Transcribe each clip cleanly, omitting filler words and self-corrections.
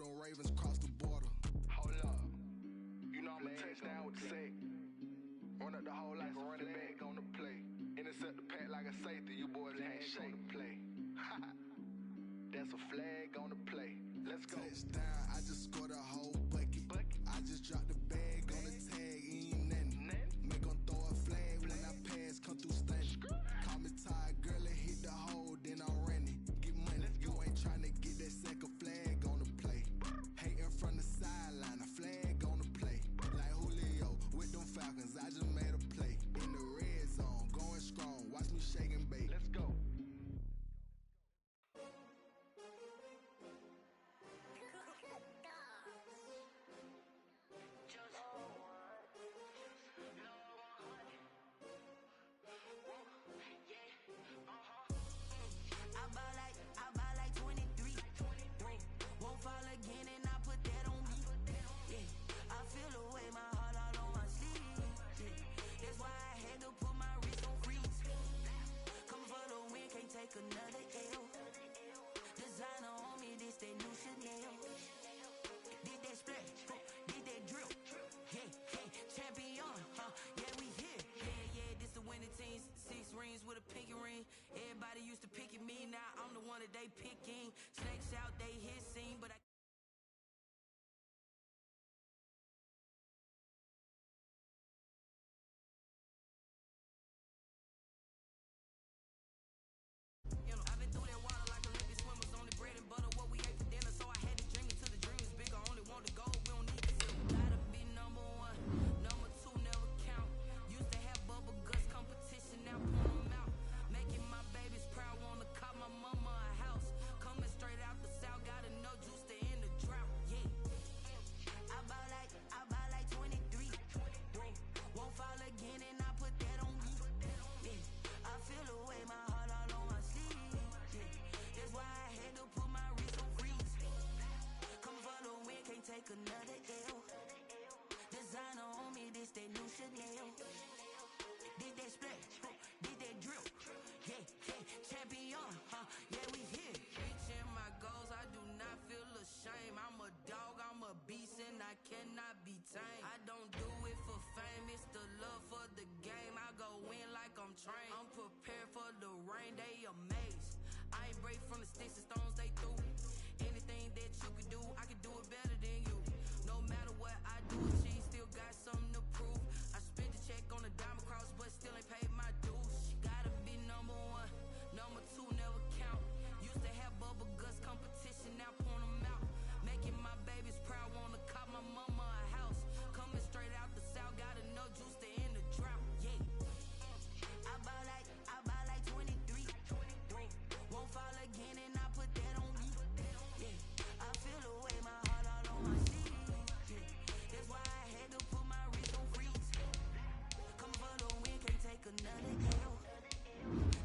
them Ravens cross the border. Hold up. You know I'm a touchdown with the sack. Run up the hole like a running back on the play. Intercept the pack like a safety. You boys ain't shake the play. That's a flag on the play. Let's go. Touchdown, I just scored a whole bucket. I just dropped the bag on the tag, ain't nothing. Make them throw a flag when I pass, come through stunning. Call me tired, girl, and hit the hole, then I'm running. Get money, you ain't trying to get that second flag on the play. Hating from the sideline, a flag on the play. Like Julio with them Falcons, I just made a play. In the red zone, going strong, watch me shake and bake. Let's go. Another L. Designer on me, this that new Chanel. Did that splash, did that drill. Hey, hey, champion, yeah, we here. Yeah, this the winning team. 6 rings with a pinky ring. Everybody used to pick at me, now I'm the one that they picking. Snakes out, they hit scene, but I another L. Designer on me, this that new Chanel. Did that splash, did that drill. Yeah, champion, yeah, we here. Reaching my goals, I do not feel ashamed. I'm a dog, I'm a beast, and I cannot be tamed. I don't do it for fame, it's the love for the game. I go in like I'm trained. I'm prepared for the rain, they amazed. I ain't break from the sticks and stones they threw. Anything that you could do, I can do it better than you. No matter what I do, she still got something to prove. I spent the check on the diamond cross, but still ain't paid my dues. She gotta be number 1, number 2 never count. Used to have bubble guts competition, now point them out. Making my babies proud, wanna cop my mama a house. Coming straight out the south, got enough juice to end the drought. Yeah, I buy like 23. Won't fall again, and I put that on me. Yeah, I feel the way, my heart all on my sleeve. Yeah, that's why I had to put my wrist on freeze. Come for the win, can't take another L.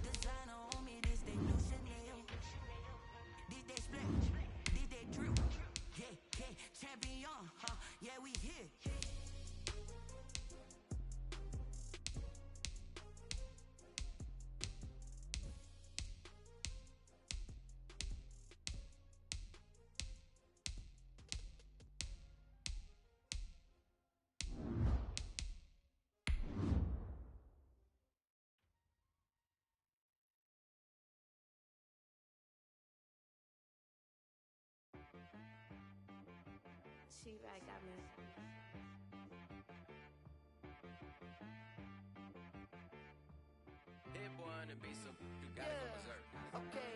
Designer on me, this that new Chanel. Did that splash, did that drill. Yeah, champion, yeah, we here. She got me. Hit one and be some. You gotta go berserk. Okay.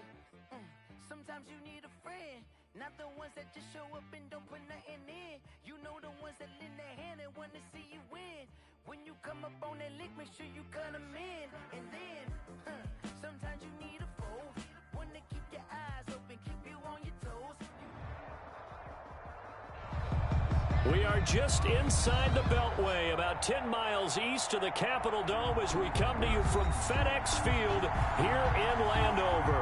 Sometimes you need a friend, not the ones that just show up and don't put nothing in. You know the ones that lend their hand and want to see you win. When you come up on that lick, make sure you cut them in. And then, sometimes you need a foe, one to keep your eyes open, keep you on your toes. We are just inside the Beltway, about 10 miles east of the Capitol Dome as we come to you from FedEx Field here in Landover.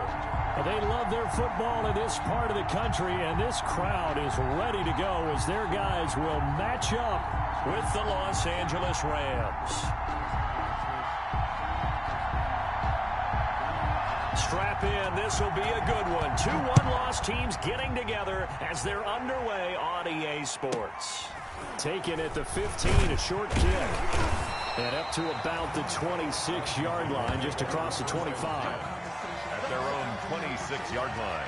They love their football in this part of the country, and this crowd is ready to go as their guys will match up with the Los Angeles Rams. Strap strap in. This will be a good one. 2 one-loss teams getting together as they're underway on EA Sports. Taken at the 15, a short kick. And up to about the 26-yard line, just across the 25. At their own 26-yard line.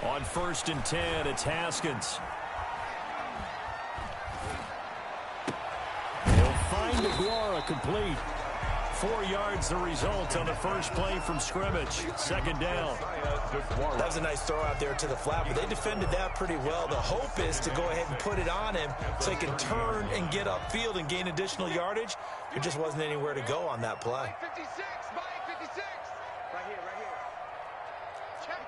On 1st and 10, it's Haskins. He'll find Aguara complete. 4 yards the result on the first play from scrimmage. 2nd down. That was a nice throw out there to the flat, but they defended that pretty well. The hope is to go ahead and put it on him so he can turn and get upfield and gain additional yardage. There just wasn't anywhere to go on that play. 56, Mike, 56. Right here, right here. Check.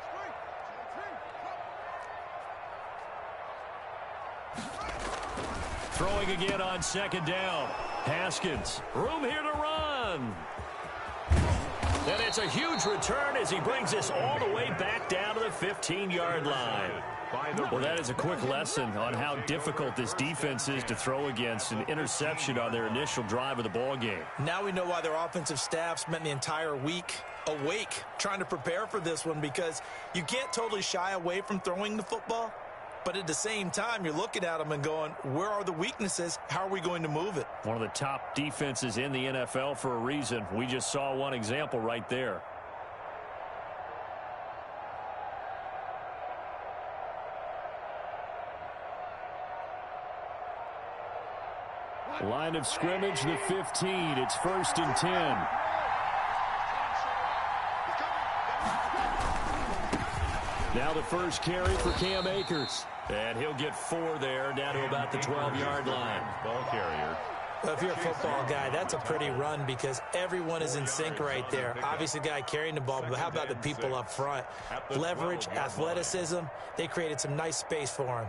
Throwing again on 2nd down. Haskins, room here to run. And it's a huge return as he brings us all the way back down to the 15-yard line. Well, that is a quick lesson on how difficult this defense is to throw against. An interception on their initial drive of the ball game. Now we know why their offensive staff spent the entire week awake trying to prepare for this one, because you can't totally shy away from throwing the football. But at the same time, you're looking at them and going, where are the weaknesses? How are we going to move it? One of the top defenses in the NFL for a reason. We just saw one example right there. Line of scrimmage, the 15. It's 1st and 10. Now the first carry for Cam Akers. And he'll get 4 there, down to about the 12-yard line. Ball carrier. Well, if you're a football guy, that's a pretty run because everyone is in sync right there. Obviously, the guy carrying the ball, but how about the people up front? Leverage, athleticism, they created some nice space for him.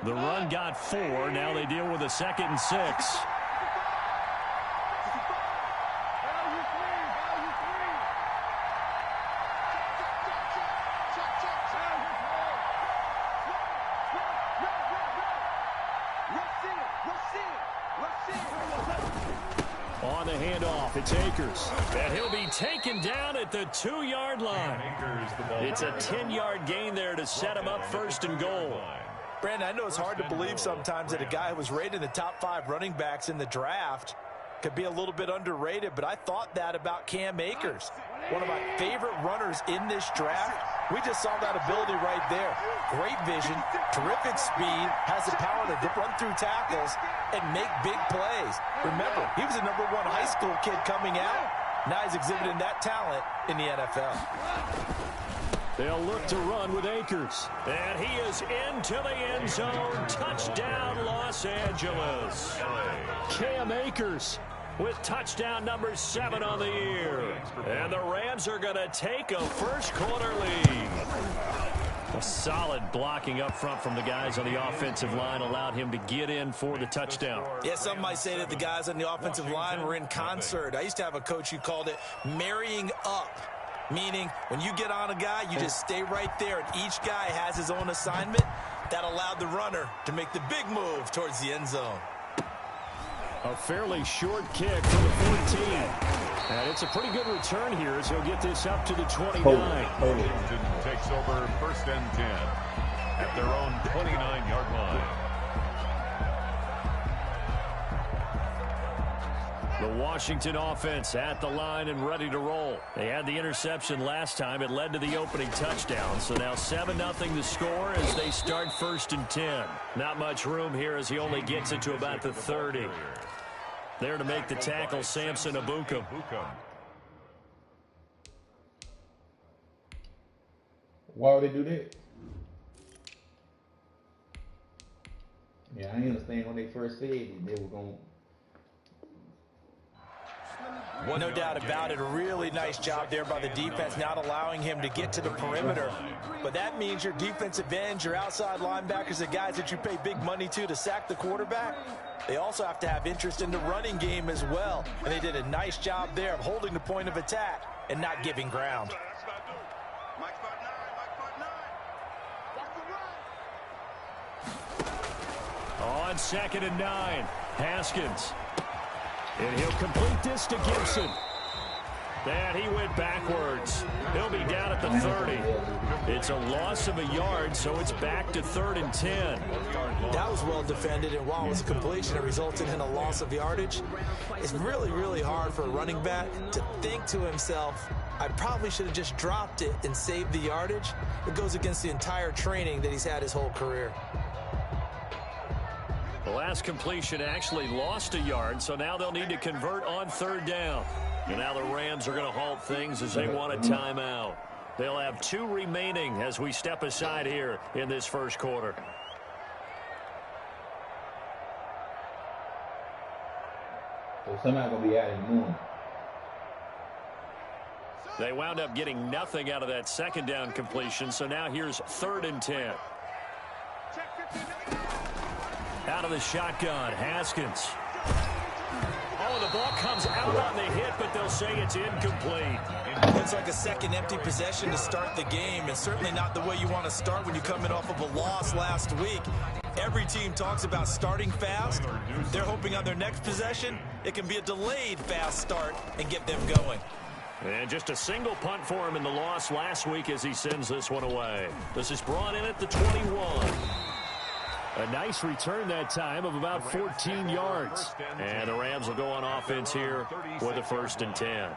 The run got 4. Now they deal with a 2nd and 6. On the handoff, it's Akers. And he'll be taken down at the 2-yard line. It's a 10-yard gain there to set him up 1st and goal. Brandon, I know it's hard to believe sometimes that a guy who was rated in the top 5 running backs in the draft could be a little bit underrated, but I thought that about Cam Akers. One of my favorite runners in this draft. We just saw that ability right there. Great vision, terrific speed, has the power to run through tackles and make big plays. Remember, he was a #1 high school kid coming out. Now he's exhibiting that talent in the NFL. They'll look to run with Akers. And he is into the end zone. Touchdown, Los Angeles. Cam Akers with touchdown number 7 on the year. And the Rams are going to take a first-quarter lead. A solid blocking up front from the guys on the offensive line allowed him to get in for the touchdown. Yeah, some might say that the guys on the offensive line were in concert. I used to have a coach who called it marrying up. Meaning, when you get on a guy, you just stay right there, and each guy has his own assignment. That allowed the runner to make the big move towards the end zone. A fairly short kick for the 14. And it's a pretty good return here as he'll get this up to the 29. Washington takes over 1st and 10 at their own 29-yard line. The Washington offense at the line and ready to roll. They had the interception last time. It led to the opening touchdown. So now 7-0 the score as they start 1st and 10. Not much room here as he only gets it to about the 30. There to make the tackle, Samson Abuka. Why would they do that? Yeah, I understand when they first said they were going to No doubt about it. A really nice job there by the defense, not allowing him to get to the perimeter. But that means your defensive ends, your outside linebackers, the guys that you pay big money to sack the quarterback, they also have to have interest in the running game as well. And they did a nice job there of holding the point of attack and not giving ground. On 2nd and 9, Haskins. And he'll complete this to Gibson. And he went backwards. He'll be down at the 30. It's a loss of a yard, so it's back to 3rd and 10. That was well defended, and while it was a completion, it resulted in a loss of yardage. It's really, really hard for a running back to think to himself, I probably should have just dropped it and saved the yardage. It goes against the entire training that he's had his whole career. The last completion actually lost a yard, so now they'll need to convert on 3rd down. And now the Rams are going to halt things as they want a timeout. They'll have 2 remaining as we step aside here in this first quarter. So somebody's going to be adding more. They wound up getting nothing out of that 2nd down completion, so now here's 3rd and 10. Out of the shotgun, Haskins. Oh, the ball comes out on the hit, but they'll say it's incomplete. Looks like a second empty possession to start the game, and certainly not the way you want to start when you're coming off of a loss last week. Every team talks about starting fast. They're hoping on their next possession, it can be a delayed fast start and get them going. And just a single punt for him in the loss last week as he sends this one away. This is brought in at the 21. A nice return that time of about 14 yards. And the Rams will go on offense here with a 1st and 10.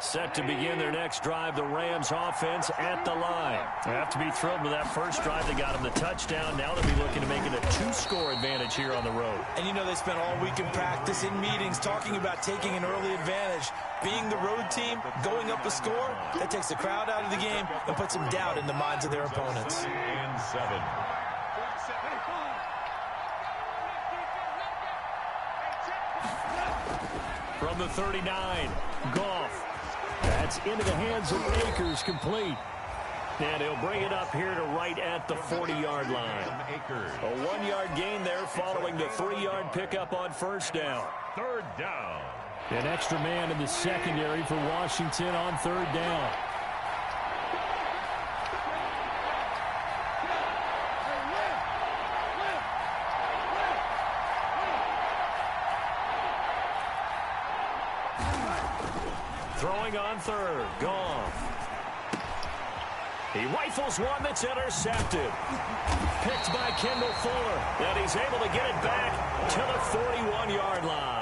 Set to begin their next drive, the Rams offense at the line. They have to be thrilled with that first drive. They got them the touchdown. Now they'll be looking to make it a 2-score advantage here on the road. And you know they spent all week in practice, in meetings, talking about taking an early advantage. Being the road team, going up a score, that takes the crowd out of the game and puts some doubt in the minds of their opponents. And 7. From the 39, Goff. That's into the hands of Akers, complete. And he'll bring it up here to right at the 40-yard line. A 1-yard gain there following the 3-yard pickup on 1st down. 3rd down. An extra man in the secondary for Washington on 3rd down. Throwing on 3rd, Goff. He rifles one that's intercepted. Picked by Kendall Fuller. And he's able to get it back to the 41-yard line.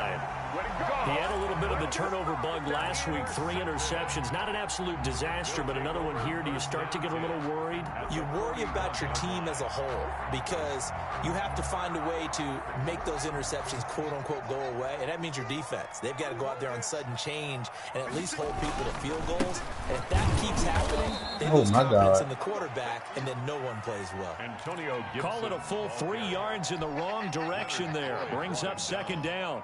He had a little bit of the turnover bug last week. 3 interceptions. Not an absolute disaster, but another one here. Do you start to get a little worried? You worry about your team as a whole because you have to find a way to make those interceptions, quote-unquote, go away. And that means your defense. They've got to go out there on sudden change and at least hold people to field goals. And if that keeps happening, they lose confidence in the quarterback, and then no one plays well. Antonio Gibson. Call it a full 3 yards in the wrong direction there. Brings up 2nd down.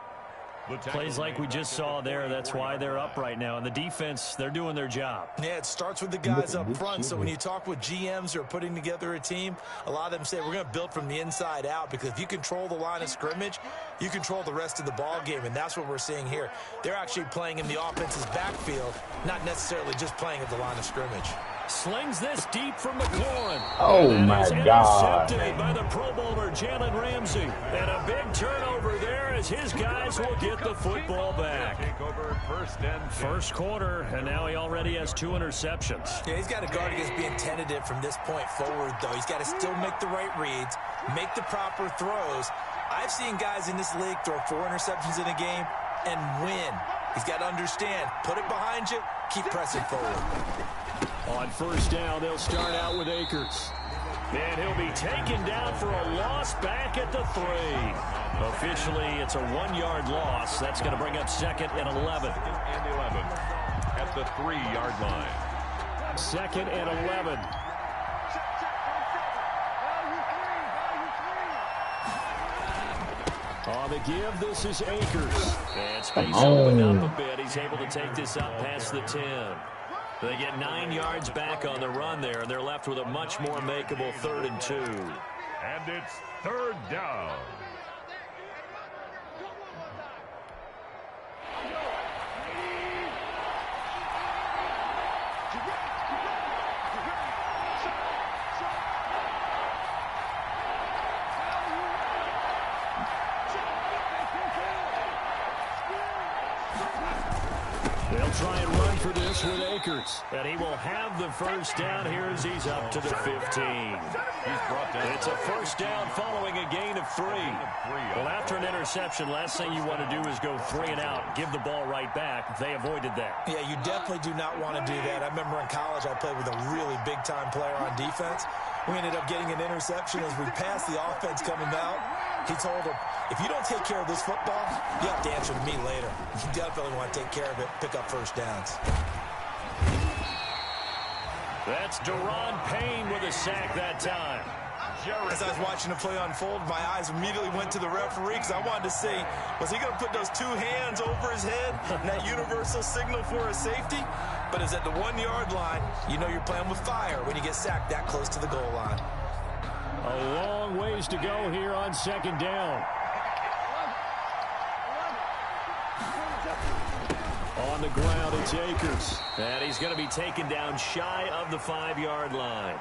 Plays like we just saw there. That's why they're up right now. And the defense, they're doing their job. Yeah, it starts with the guys up front. So when you talk with GMs who are putting together a team, a lot of them say we're going to build from the inside out, because if you control the line of scrimmage, you control the rest of the ball game, and that's what we're seeing here. They're actually playing in the offense's backfield, not necessarily just playing at the line of scrimmage. Slings this deep from McLaurin. Oh, my God. Intercepted by the Pro Bowler, Jalen Ramsey. And a big turnover there as his guys will get the football back. First quarter, and now he already has 2 interceptions. Yeah, he's got to guard against being tentative from this point forward, though. He's got to still make the right reads, make the proper throws. I've seen guys in this league throw 4 interceptions in a game and win. He's got to understand, put it behind you, keep pressing forward. On 1st down, they'll start out with Akers. And he'll be taken down for a loss back at the 3. Officially, it's a 1-yard loss. That's going to bring up 2nd and 11. 2nd and 11 at the 3-yard line. 2nd and 11. On the give, this is Akers. And space opened up a bit. He's able to take this up past the 10. They get 9 yards back on the run there, and they're left with a much more makeable 3rd and 2. And it's 3rd down. They'll try and run for this with Akers. And he will have the first down here as he's up to the 15. He's brought down. It's a first down following a gain of 3. Well, after an interception, last thing you want to do is go 3 and out, give the ball right back. They avoided that. Yeah, you definitely do not want to do that. I remember in college I played with a really big-time player on defense. We ended up getting an interception as we passed the offense coming out. He told him, if you don't take care of this football, you have to answer to me later. You definitely want to take care of it, pick up first downs. That's Deron Payne with a sack that time. As I was watching the play unfold, my eyes immediately went to the referee because I wanted to see, was he going to put those 2 hands over his head and that universal signal for a safety? But it's at the 1-yard line. You know you're playing with fire when you get sacked that close to the goal line. A long ways to go here on 2nd down. On the ground, it's Akers. And he's going to be taken down shy of the 5-yard line.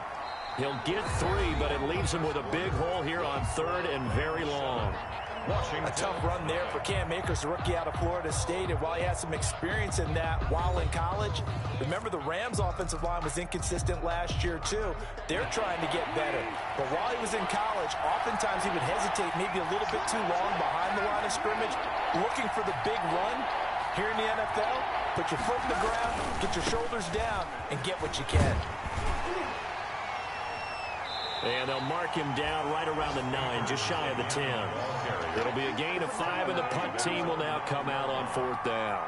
He'll get 3, but it leaves him with a big hole here on 3rd and very long. A tough run there for Cam Akers, the rookie out of Florida State. And while he had some experience in that while in college, remember the Rams' offensive line was inconsistent last year, too. They're trying to get better. But while he was in college, oftentimes he would hesitate maybe a little bit too long behind the line of scrimmage, looking for the big run. Here in the NFL, put your foot in the ground, get your shoulders down, and get what you can. And they'll mark him down right around the 9, just shy of the 10. It'll be a gain of 5, and the punt team will now come out on 4th down.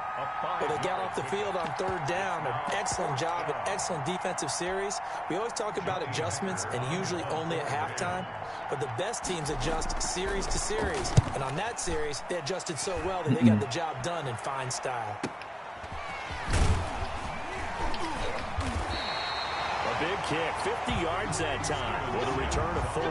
Well, they got off the field on 3rd down. An excellent job, an excellent defensive series. We always talk about adjustments, and usually only at halftime. But the best teams adjust series to series. And on that series, they adjusted so well that they got the job done in fine style. Big kick, 50 yards that time with a return of 4.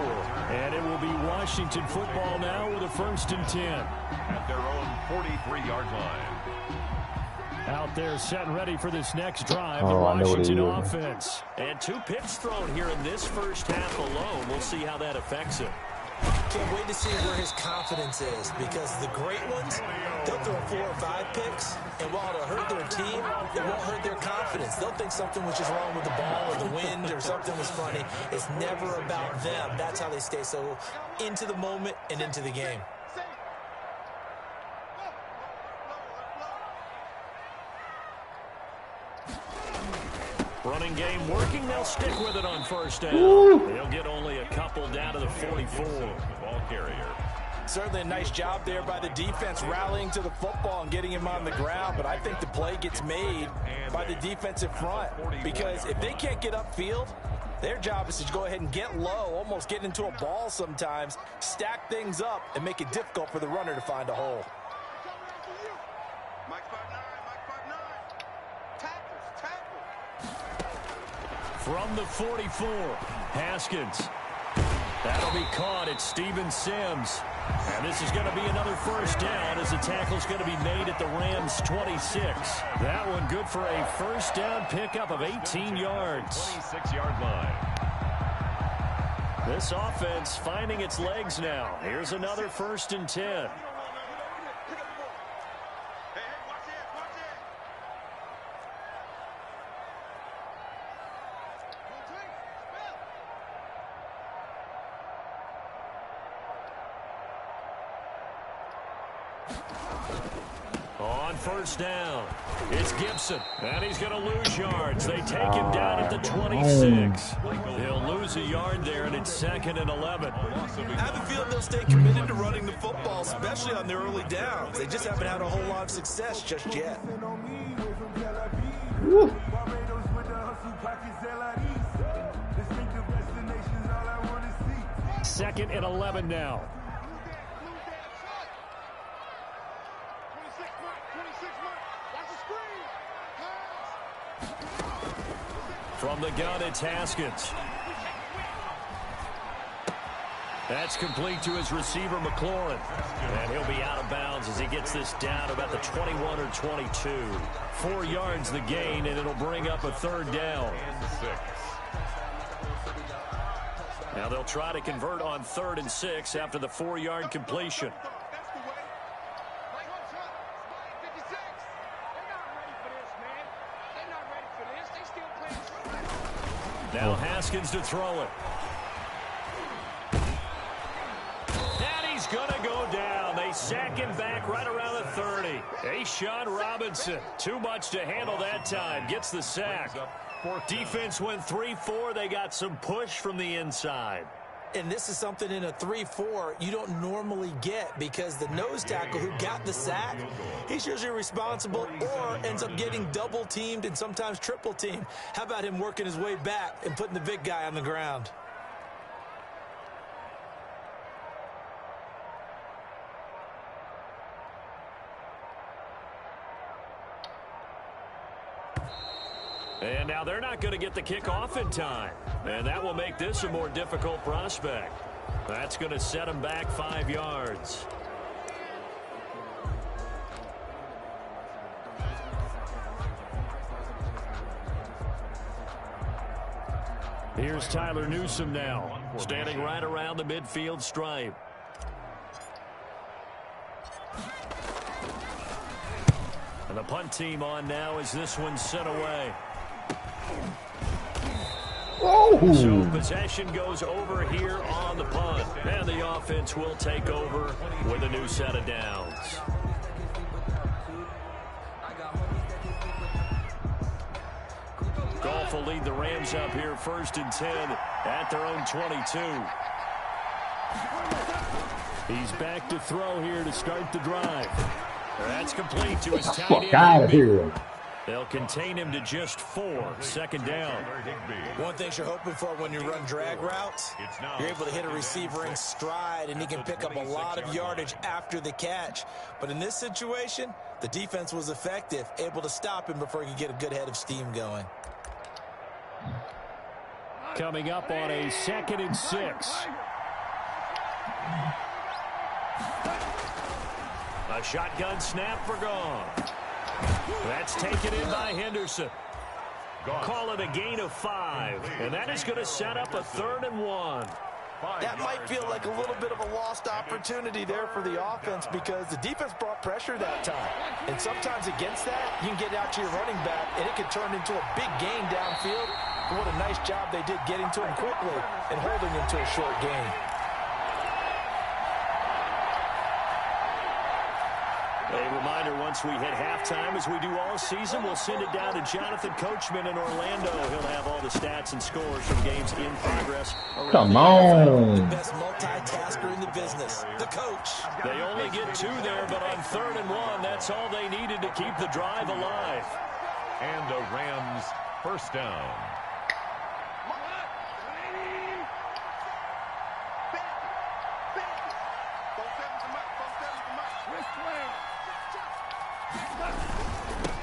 And it will be Washington football now with a 1st and 10. At their own 43-yard line. Out there set and ready for this next drive, the Washington offense. And 2 picks thrown here in this first half alone. We'll see how that affects him. Can't wait to see where his confidence is, because the great ones, they'll throw 4 or 5 picks, and while it'll hurt their team, it won't hurt their confidence. They'll think something was just wrong with the ball or the wind or something was funny. It's never about them. That's how they stay so into the moment and into the game. Running game working. They'll stick with it on 1st down. They'll get only a couple down to the 44. Ball carrier. Certainly a nice job there by the defense rallying to the football and getting him on the ground, but I think the play gets made by the defensive front, because if they can't get upfield, their job is to go ahead and get low, almost get into a ball sometimes, stack things up, and make it difficult for the runner to find a hole. From the 44, Haskins. That'll be caught at Steven Sims. And this is going to be another 1st down as the tackle's going to be made at the Rams' 26. That one good for a 1st down pickup of 18 yards. 26-yard line. This offense finding its legs now. Here's another 1st and 10. On first down, it's Gibson, and he's going to lose yards. They take him down at the 26. He'll lose a yard there, and it's 2nd and 11. I have a feeling they'll stay committed to running the football, especially on the early downs. They just haven't had a whole lot of success just yet. Woo. 2nd and 11 now. From the gun, it's Haskins. That's complete to his receiver, McLaurin. And he'll be out of bounds as he gets this down about the 21 or 22. 4 yards the gain, and it'll bring up a 3rd down. Now they'll try to convert on 3rd and 6 after the 4-yard completion. Now Haskins to throw it. And he's going to go down. They sack him back right around the 30. Sean Robinson, too much to handle that time. Gets the sack. Defense went 3-4. They got some push from the inside. And this is something in a 3-4 you don't normally get because the nose tackle who got the sack, he's usually responsible or ends up getting double-teamed and sometimes triple-teamed. How about him working his way back and putting the big guy on the ground? And now they're not going to get the kickoff in time. And that will make this a more difficult prospect. That's going to set them back 5 yards. Here's Tyler Newsome now, standing right around the midfield stripe. And the punt team on now as this one's sent away. Oh. So possession goes over here on the punt. And the offense will take over with a new set of downs. Goff will lead the Rams up here 1st and 10 at their own 22. He's back to throw here to start the drive. That's complete to his tight end. Out of here. They'll contain him to just 4. 2nd down. One thing you're hoping for when you run drag routes, you're able to hit a receiver in stride, and he can pick up a lot of yardage after the catch. But in this situation, the defense was effective, able to stop him before he could get a good head of steam going. Coming up on a 2nd and 6. A shotgun snap for Gone. That's taken in by Henderson. Call it a gain of 5. And that is going to set up a 3rd and 1. That might feel like a little bit of a lost opportunity there for the offense because the defense brought pressure that time. And sometimes against that, you can get out to your running back, and it can turn into a big gain downfield. But what a nice job they did getting to him quickly and holding him to a short gain. A reminder, once we hit halftime, as we do all season, we'll send it down to Jonathan Coachman in Orlando. He'll have all the stats and scores from games in progress. Come on. The best multitasker in the business, the coach. They only get 2 there, but on 3rd and 1, that's all they needed to keep the drive alive. And a Rams 1st down.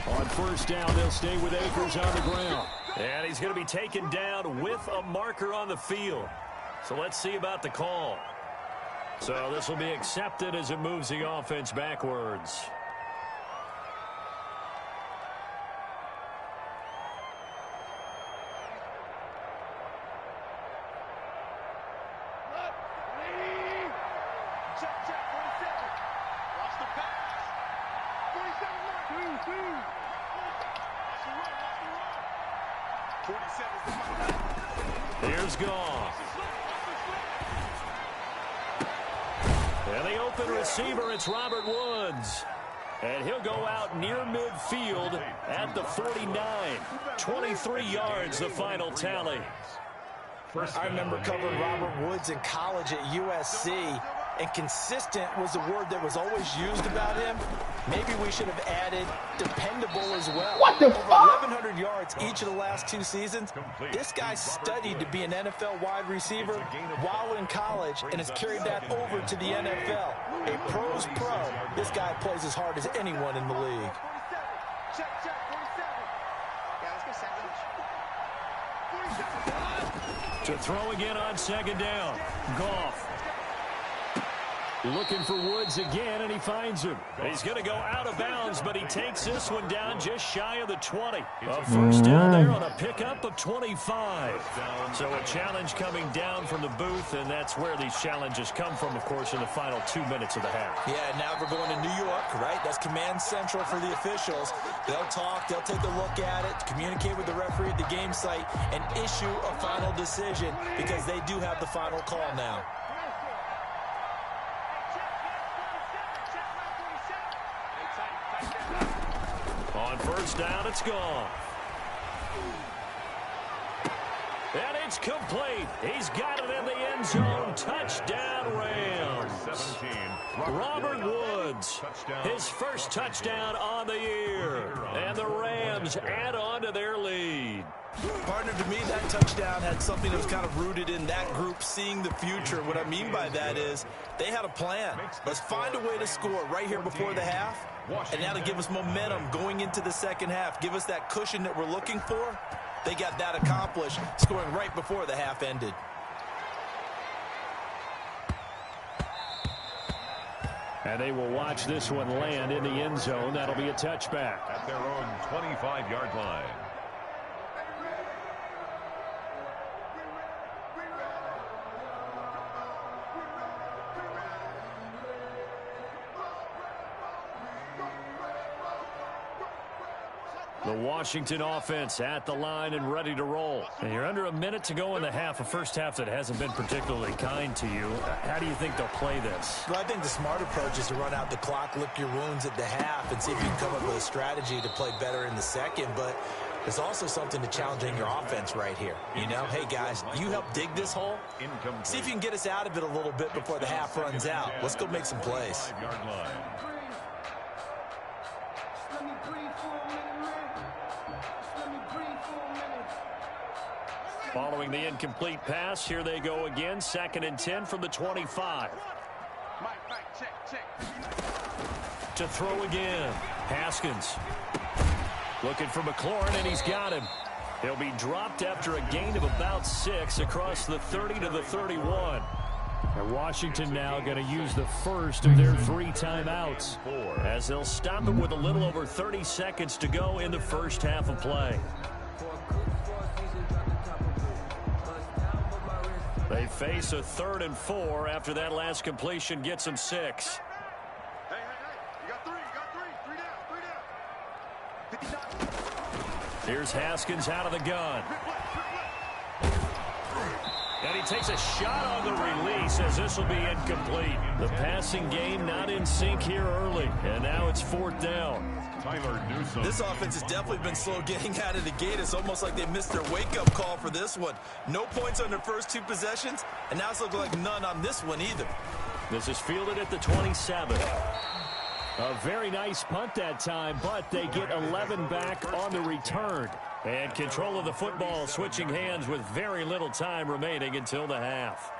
On 1st down, they'll stay with Akers on the ground. And he's going to be taken down with a marker on the field. So let's see about the call. So this will be accepted as it moves the offense backwards. Here's Goff. And the open receiver, it's Robert Woods. And he'll go out near midfield at the 49. 23 yards, the final tally. I remember covering Robert Woods in college at USC, and consistent was the word that was always used about him. Maybe we should have added dependable as well. What the fuck? 1,100 yards each of the last 2 seasons. This guy studied to be an NFL wide receiver while in college and has carried that over to the NFL. A pro's pro. This guy plays as hard as anyone in the league. To throw again on second down. Goff. Looking for Woods again, and he finds him. He's going to go out of bounds, but he takes this one down just shy of the 20. A first down there on a pickup of 25. So a challenge coming down from the booth, and that's where these challenges come from, of course, in the final 2 minutes of the half. Yeah, now we're going to New York, right? That's command central for the officials. They'll talk, they'll take a look at it, communicate with the referee at the game site, and issue a final decision because they do have the final call now. On first down, it's gone. And it's complete. He's got it in the end zone. Touchdown, Rams. Robert Woods, his first touchdown on the year. And the Rams add on to their lead. Partner, to me, that touchdown had something that was kind of rooted in that group seeing the future. What I mean by that is they had a plan. Let's find a way to score right here before the half, and that'll give us momentum going into the second half. Give us that cushion that we're looking for. They got that accomplished, scoring right before the half ended. And they will watch this one land in the end zone. That'll be a touchback. At their own 25-yard line. The Washington offense at the line and ready to roll. And you're under a minute to go in the half, a first half that hasn't been particularly kind to you. How do you think they'll play this? Well, I think the smart approach is to run out the clock, lick your wounds at the half, and see if you can come up with a strategy to play better in the second. But there's also something to challenging your offense right here. You know, hey, guys, you help dig this hole. See if you can get us out of it a little bit before the half runs out. Let's go make some plays. Following the incomplete pass, here they go again. 2nd and 10 from the 25. To throw again. Haskins. Looking for McLaurin, and he's got him. He'll be dropped after a gain of about 6 across the 30 to the 31. And Washington now going to use the first of their 3 timeouts, as they'll stop it with a little over 30 seconds to go in the first half of play. They face a 3rd and 4 after that last completion gets them 6. Hey, you got 3 down. Here's Haskins out of the gun. And he takes a shot on the release as this will be incomplete. The passing game not in sync here early, and now it's 4th down. This offense has definitely been slow getting out of the gate. It's almost like they missed their wake-up call for this one. No points on their first 2 possessions, and now it's looking like none on this one either. This is fielded at the 27. A very nice punt that time, but they get 11 back on the return. And control of the football switching hands with very little time remaining until the half.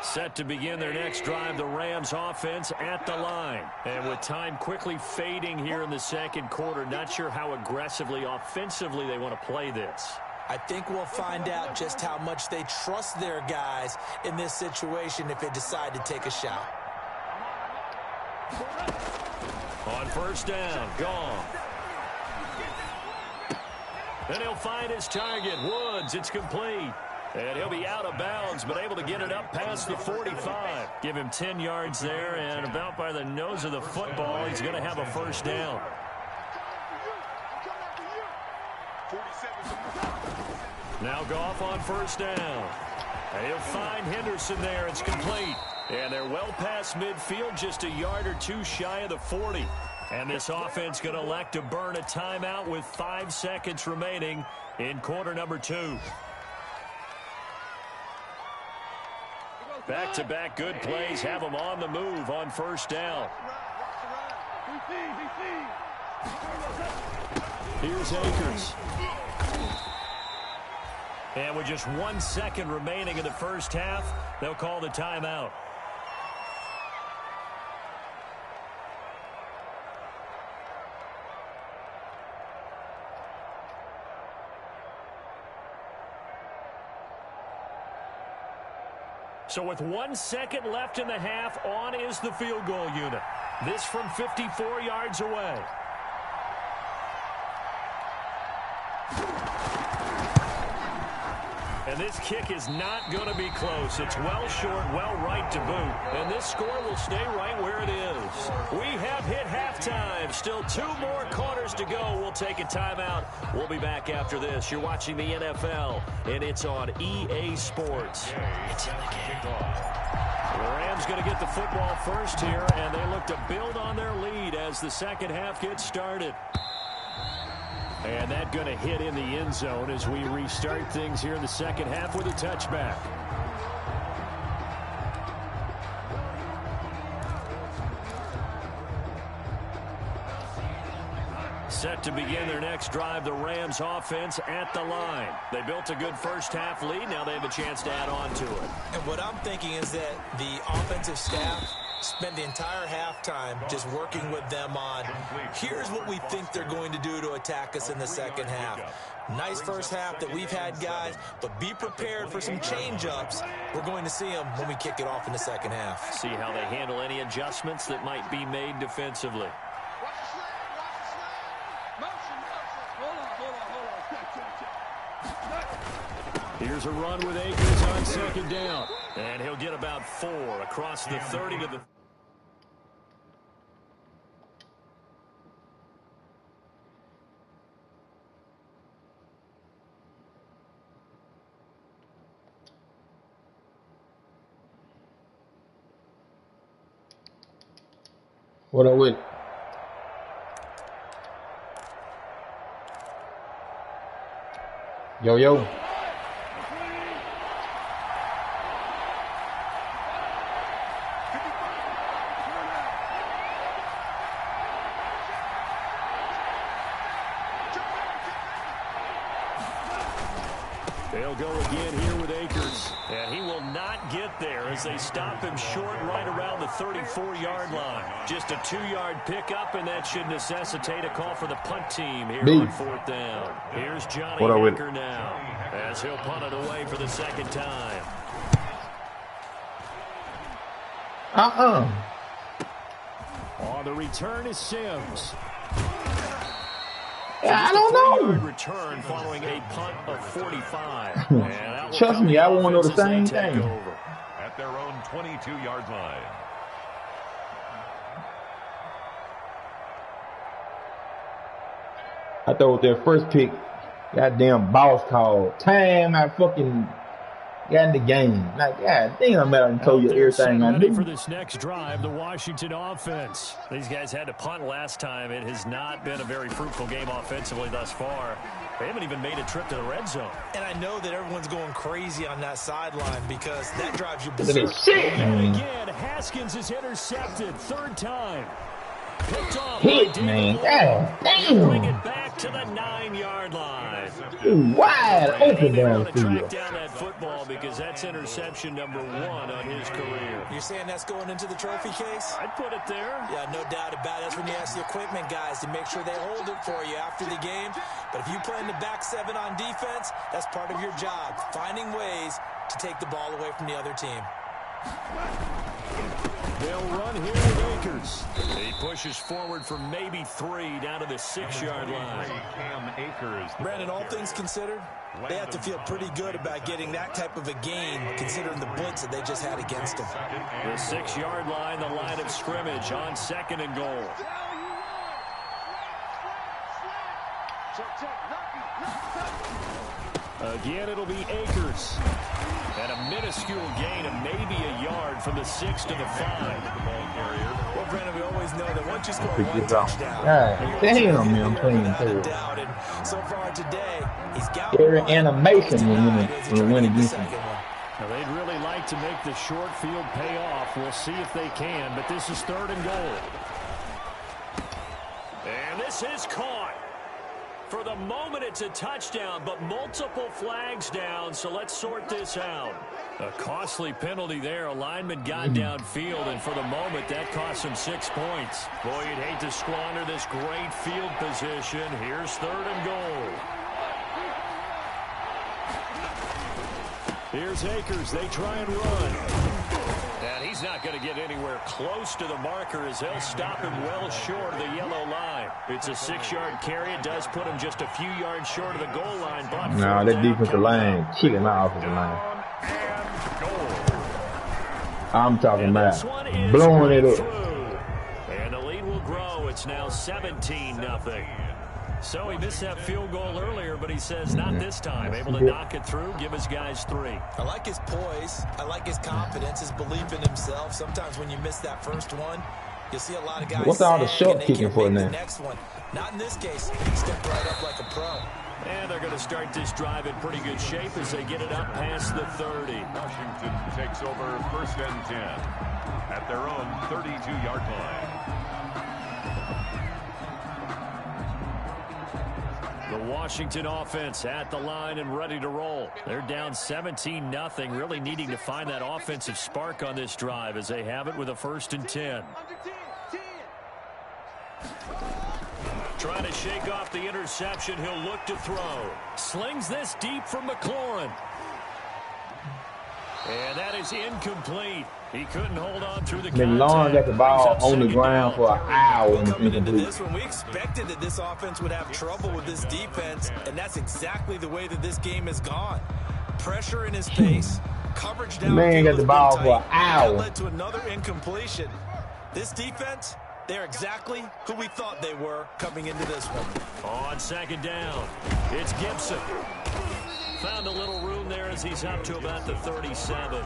Set to begin their next drive, the Rams offense at the line. And with time quickly fading here in the second quarter, not sure how aggressively, offensively they want to play this. I think we'll find out just how much they trust their guys in this situation if they decide to take a shot. On first down, gone. And he'll find his target, Woods. It's complete. And he'll be out of bounds, but able to get it up past the 45. Give him 10 yards there, and about by the nose of the football, he's going to have a first down. Now Goff on first down. He'll find Henderson there. It's complete. And they're well past midfield, just a yard or two shy of the 40. And this offense going to elect to burn a timeout with 5 seconds remaining in quarter number 2. Back-to-back good plays have them on the move on first down. Here's Akers. And with just 1 second remaining in the first half, they'll call the timeout. So with 1 second left in the half, on is the field goal unit. This from 54 yards away. And this kick is not going to be close. It's well short, well right to boot. And this score will stay right where it is. We have hit halftime. Still 2 more quarters to go. We'll take a timeout. We'll be back after this. You're watching the NFL, and it's on EA Sports. It's in the game. The Rams going to get the football first here, and they look to build on their lead as the second half gets started. And that going to hit in the end zone as we restart things here in the second half with a touchback. Set to begin their next drive, the Rams offense at the line. They built a good first half lead. Now they have a chance to add on to it. And what I'm thinking is that the offensive staff spent the entire halftime just working with them on, here's what we think they're going to do to attack us in the second half. Nice first half that we've had, guys, but be prepared for some change-ups. We're going to see them when we kick it off in the second half. See how they handle any adjustments that might be made defensively. Here's a run with Akers on second down. And he'll get about 4 across the 30 to the... What I with? Yo, yo. They'll go again here with Akers. And he will not get there as they stop him short right around the 34-yard line. Just a 2-yard pickup, and that should necessitate a call for the punt team here on fourth down. Here's Johnny Hacker now as he'll punt it away for the second time. On the return is Sims. I don't know. Return following a punt of 45. Trust me, I want to know the same thing. At their own 22-yard line. I thought their first pick, goddamn boss called. Time I fucking got in the game. Like, god damn, man, I told you everything I knew. For this next drive, the Washington offense. These guys had to punt last time. It has not been a very fruitful game offensively thus far. They haven't even made a trip to the red zone. And I know that everyone's going crazy on that sideline because that drives you berserk. And again, Haskins is intercepted. 3rd time. Picked off man. God damn. Bring it back to the 9-yard line. Wide open downfield. Track down that football because that's interception number 1 on his career. You're saying that's going into the trophy case? I'd put it there. Yeah, no doubt about it. That's when you ask the equipment guys to make sure they hold it for you after the game. But if you play in the back 7 on defense, that's part of your job, finding ways to take the ball away from the other team. They'll run here with Akers. He pushes forward for maybe 3 down to the 6-yard line. Brandon, all things considered, they have to feel pretty good about getting that type of a gain considering the blitz that they just had against them. The 6-yard line, the line of scrimmage on 2nd and goal. Again, it'll be Akers. And a minuscule gain of maybe a yard from the 6 to the 5. Well, Brandon, we always know that once you score one touchdown, touchdown, damn, man, I'm playing too. So far today, he's got every animation when we win against him. Now, they'd really like to make the short field pay off. We'll see if they can, but this is 3rd and goal. And this is caught. For the moment, it's a touchdown, but multiple flags down, so let's sort this out. A costly penalty there. A lineman got downfield, and for the moment, that cost him 6 points. Boy, you'd hate to squander this great field position. Here's 3rd and goal. Here's Akers. They try and run. And he's not going to get anywhere close to the marker as they'll stop him well short of the yellow line. It's a 6-yard carry. It does put him just a few yards short of the goal line. But no, that defensive line killing my offensive line. I'm talking about blowing it up. And the lead will grow. It's now 17-0. So he missed that field goal earlier, but he says not this time. Able to knock it through, give his guys 3. I like his poise. I like his confidence, his belief in himself. Sometimes when you miss that first one, you'll see a lot of guys. What's all the short kicking for now? The next one. Not in this case. He stepped right up like a pro. And they're going to start this drive in pretty good shape as they get it up past the 30. Washington takes over 1st and 10 at their own 32-yard line. The Washington offense at the line and ready to roll. They're down 17-0, really needing to find that offensive spark on this drive as they have it with a 1st and 10. Trying to shake off the interception. He'll look to throw. Slings this deep from McLaurin. And that is incomplete. He couldn't hold on through the contact. McLaurin got the ball on the ground for an hour. Coming into this one, we expected that this offense would have trouble with this defense, and that's exactly the way that this game has gone. Pressure in his face, coverage down. Man got the ball for an hour. That led to another incompletion. This defense, they're exactly who we thought they were coming into this one. On 2nd down, it's Gibson. Found a little room there as he's up to about the 37.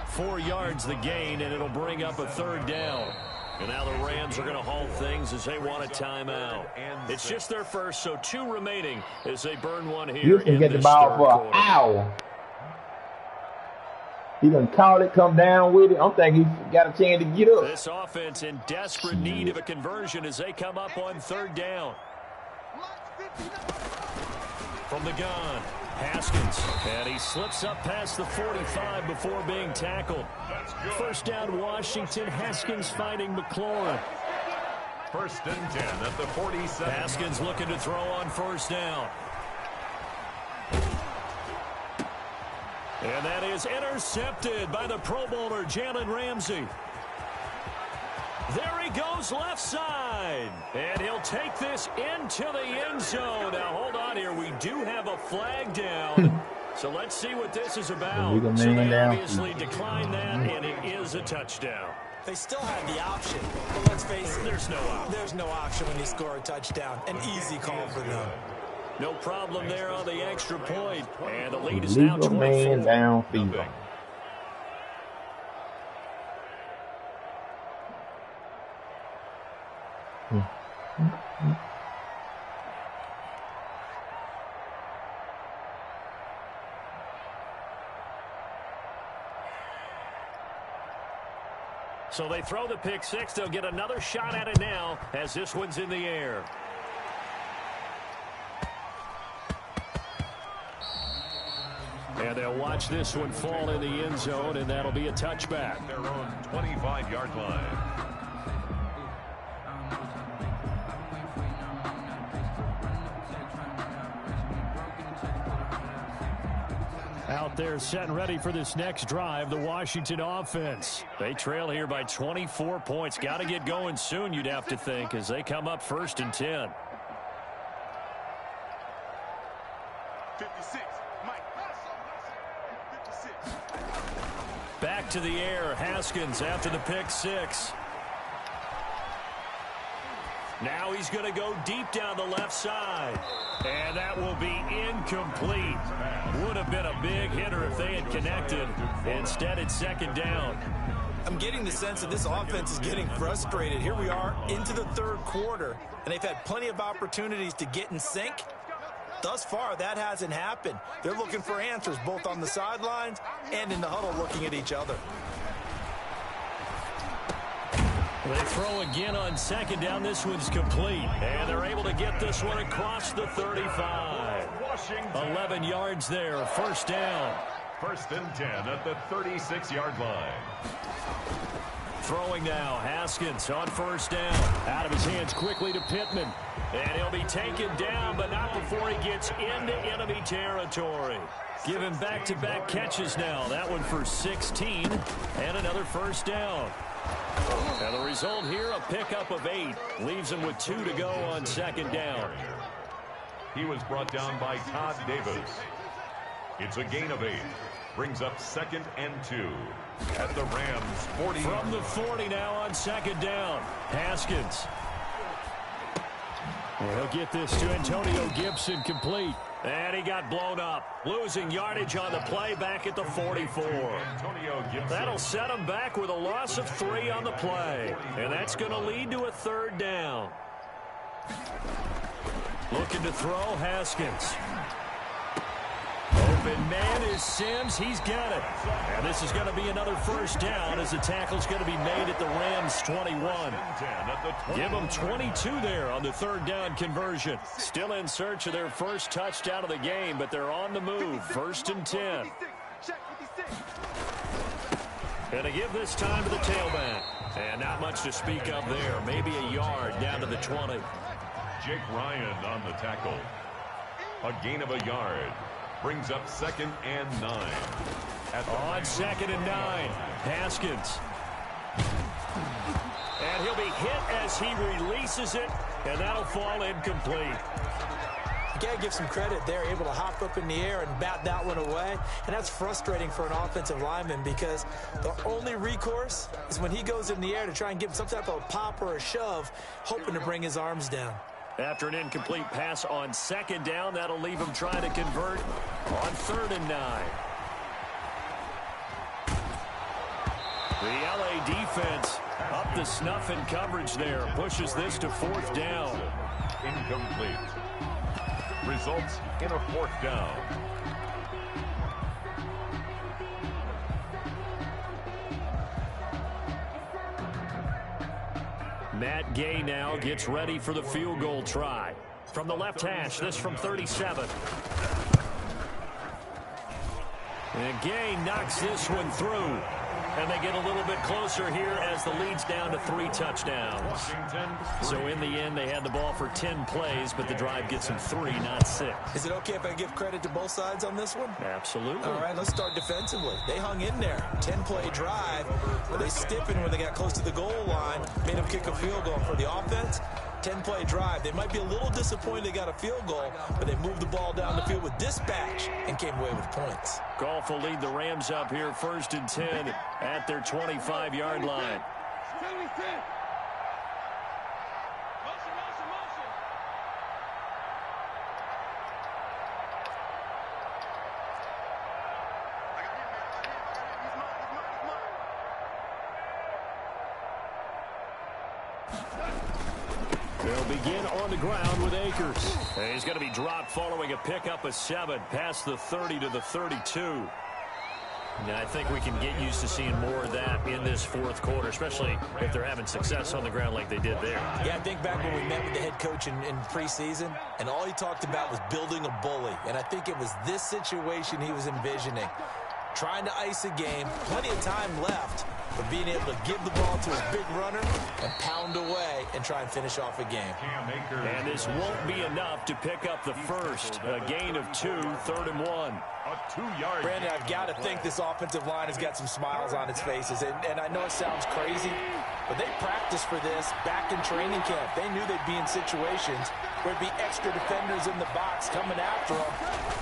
4 yards the gain, and it'll bring up a 3rd down. And now the Rams are going to halt things as they want a timeout. It's just their first, so 2 remaining as they burn one here. You can get the ball for an hour. He done caught it, come down with it. I'm thinking he got a chance to get up. This offense in desperate need of a conversion as they come up on 3rd down. From the gun, Haskins, and he slips up past the 45 before being tackled. 1st down, Washington. Haskins finding McLaurin. 1st and 10 at the 47. Haskins looking to throw on 1st down. And that is intercepted by the Pro Bowler, Jalen Ramsey. There he goes left side. And he'll take this into the end zone. Now, hold on here. We do have a flag down. So let's see what this is about. So they obviously declined that, and it is a touchdown. They still had the option, but let's face it. There's no option. There's no option when you score a touchdown. An easy call for them. No problem there on the extra point. And the lead is now 24. Man downfield. So they throw the pick 6. They'll get another shot at it now as this one's in the air. And they'll watch this one fall in the end zone, and that'll be a touchback. Their own 25-yard line. Out there set and ready for this next drive, the Washington offense. They trail here by 24 points. Got to get going soon, you'd have to think, as they come up 1st and 10. 56, Mike. 56. Back to the air, Haskins after the pick 6. Now he's going to go deep down the left side. And that will be incomplete. Would have been a big hitter if they had connected. Instead, it's second down. I'm getting the sense that this offense is getting frustrated. Here we are into the third quarter, and they've had plenty of opportunities to get in sync. Thus far, that hasn't happened. They're looking for answers both on the sidelines and in the huddle looking at each other. They throw again on second down. This one's complete. And they're able to get this one across the 35. 11 yards there. First down. First and 10 at the 36-yard line. Throwing now. Haskins on first down. Out of his hands quickly to Pittman. And he'll be taken down, but not before he gets into enemy territory. Give him back-to-back catches now. That one for 16 and another first down. And the result here, a pickup of 8. Leaves him with 2 to go on second down. He was brought down by Todd Davis. It's a gain of 8. Brings up second and 2 at the Rams 40. From the 40 now on second down. Haskins. He'll get this to Antonio Gibson complete. And he got blown up. Losing yardage on the play back at the 44. That'll set him back with a loss of 3 on the play. And that's going to lead to a third down. Looking to throw, Haskins. Open man is Sims. He's got it. And this is going to be another first down as the tackle's going to be made at the Rams 21. Give them 22 there on the third down conversion. Still in search of their first touchdown of the game, but they're on the move. First and 10. And to give this time to the tailback. And not much to speak of there. Maybe a yard down to the 20. Jake Ryan on the tackle. A gain of a yard. Brings up second and 9. On second and 9, Haskins. And he'll be hit as he releases it, and that'll fall incomplete. You got to give some credit there, able to hop up in the air and bat that one away. And that's frustrating for an offensive lineman because the only recourse is when he goes in the air to try and give some type of pop or a shove, hoping to bring his arms down. After an incomplete pass on second down, that'll leave him trying to convert on third and 9. The LA defense up to snuff in coverage there. Pushes this to fourth down. Incomplete. Results in a fourth down. Matt Gay now gets ready for the field goal try. From the left hash, this from 37. And Gay knocks this one through. And they get a little bit closer here as the lead's down to 3 touchdowns. So in the end, they had the ball for 10 plays, but the drive gets them 3, not 6. Is it okay if I give credit to both sides on this one? Absolutely. All right, let's start defensively. They hung in there. 10-play drive, but they stiffened when they got close to the goal line, made them kick a field goal. For the offense, 10-play drive. They might be a little disappointed they got a field goal, but they moved the ball down the field with dispatch and came away with points. Goff will lead the Rams up here first and 10 at their 25-yard line. They'll begin on the ground with Akers. And he's going to be dropped following a pickup of 7 past the 30 to the 32. Now, I think we can get used to seeing more of that in this fourth quarter, especially if they're having success on the ground like they did there. Yeah, I think back when we met with the head coach in preseason, and all he talked about was building a bully. And I think it was this situation he was envisioning. Trying to ice a game, plenty of time left, but being able to give the ball to his big runner and pound away and try and finish off a game. And this won't be enough to pick up the first. A gain of 2, third and 1. A 2-yard. Brandon, I've got to think this offensive line has got some smiles on its faces. And I know it sounds crazy, but they practiced for this back in training camp. They knew they'd be in situations where there'd be extra defenders in the box coming after them,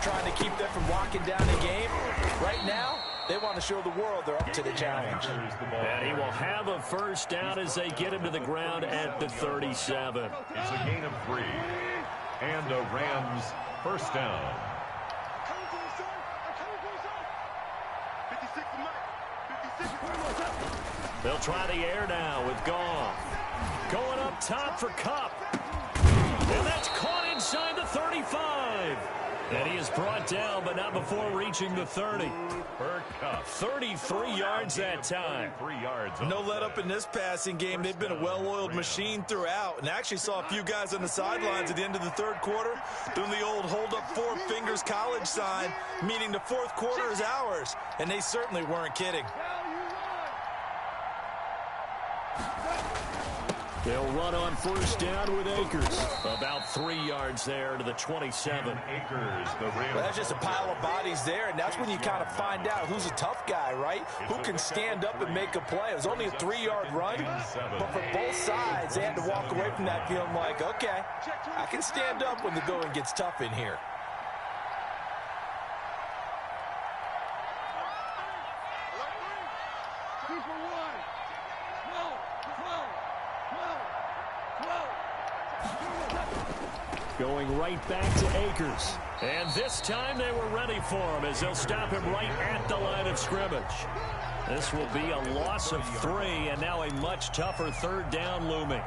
trying to keep them from locking down a game. Right now, They want to show the world they're up to the challenge. And he will have a first down as they get him to the ground at the 37. It's a gain of 3. And a Rams first down. They'll try the air now with Goff. Going up top for Kupp. And that's caught inside the 35. And he is brought down, but not before reaching the 30. For Kupp. 33 yards that time. 3 yards. No let up in this passing game. They've been a well-oiled machine throughout. And actually saw a few guys on the sidelines at the end of the third quarter doing the old hold up 4 fingers college sign, meaning the fourth quarter is ours. And they certainly weren't kidding. They'll run on first down with Akers. About 3 yards there to the 27. Akers, the Rams. Well, that's just a pile of bodies there, and that's when you kind of find out who's a tough guy, right? Who can stand up and make a play. It was only a 3-yard run, but for both sides, they had to walk away from that feeling like, okay, I can stand up when the going gets tough in here. Going right back to Akers. And this time they were ready for him as they'll stop him right at the line of scrimmage. This will be a loss of 3 and now a much tougher third down looming.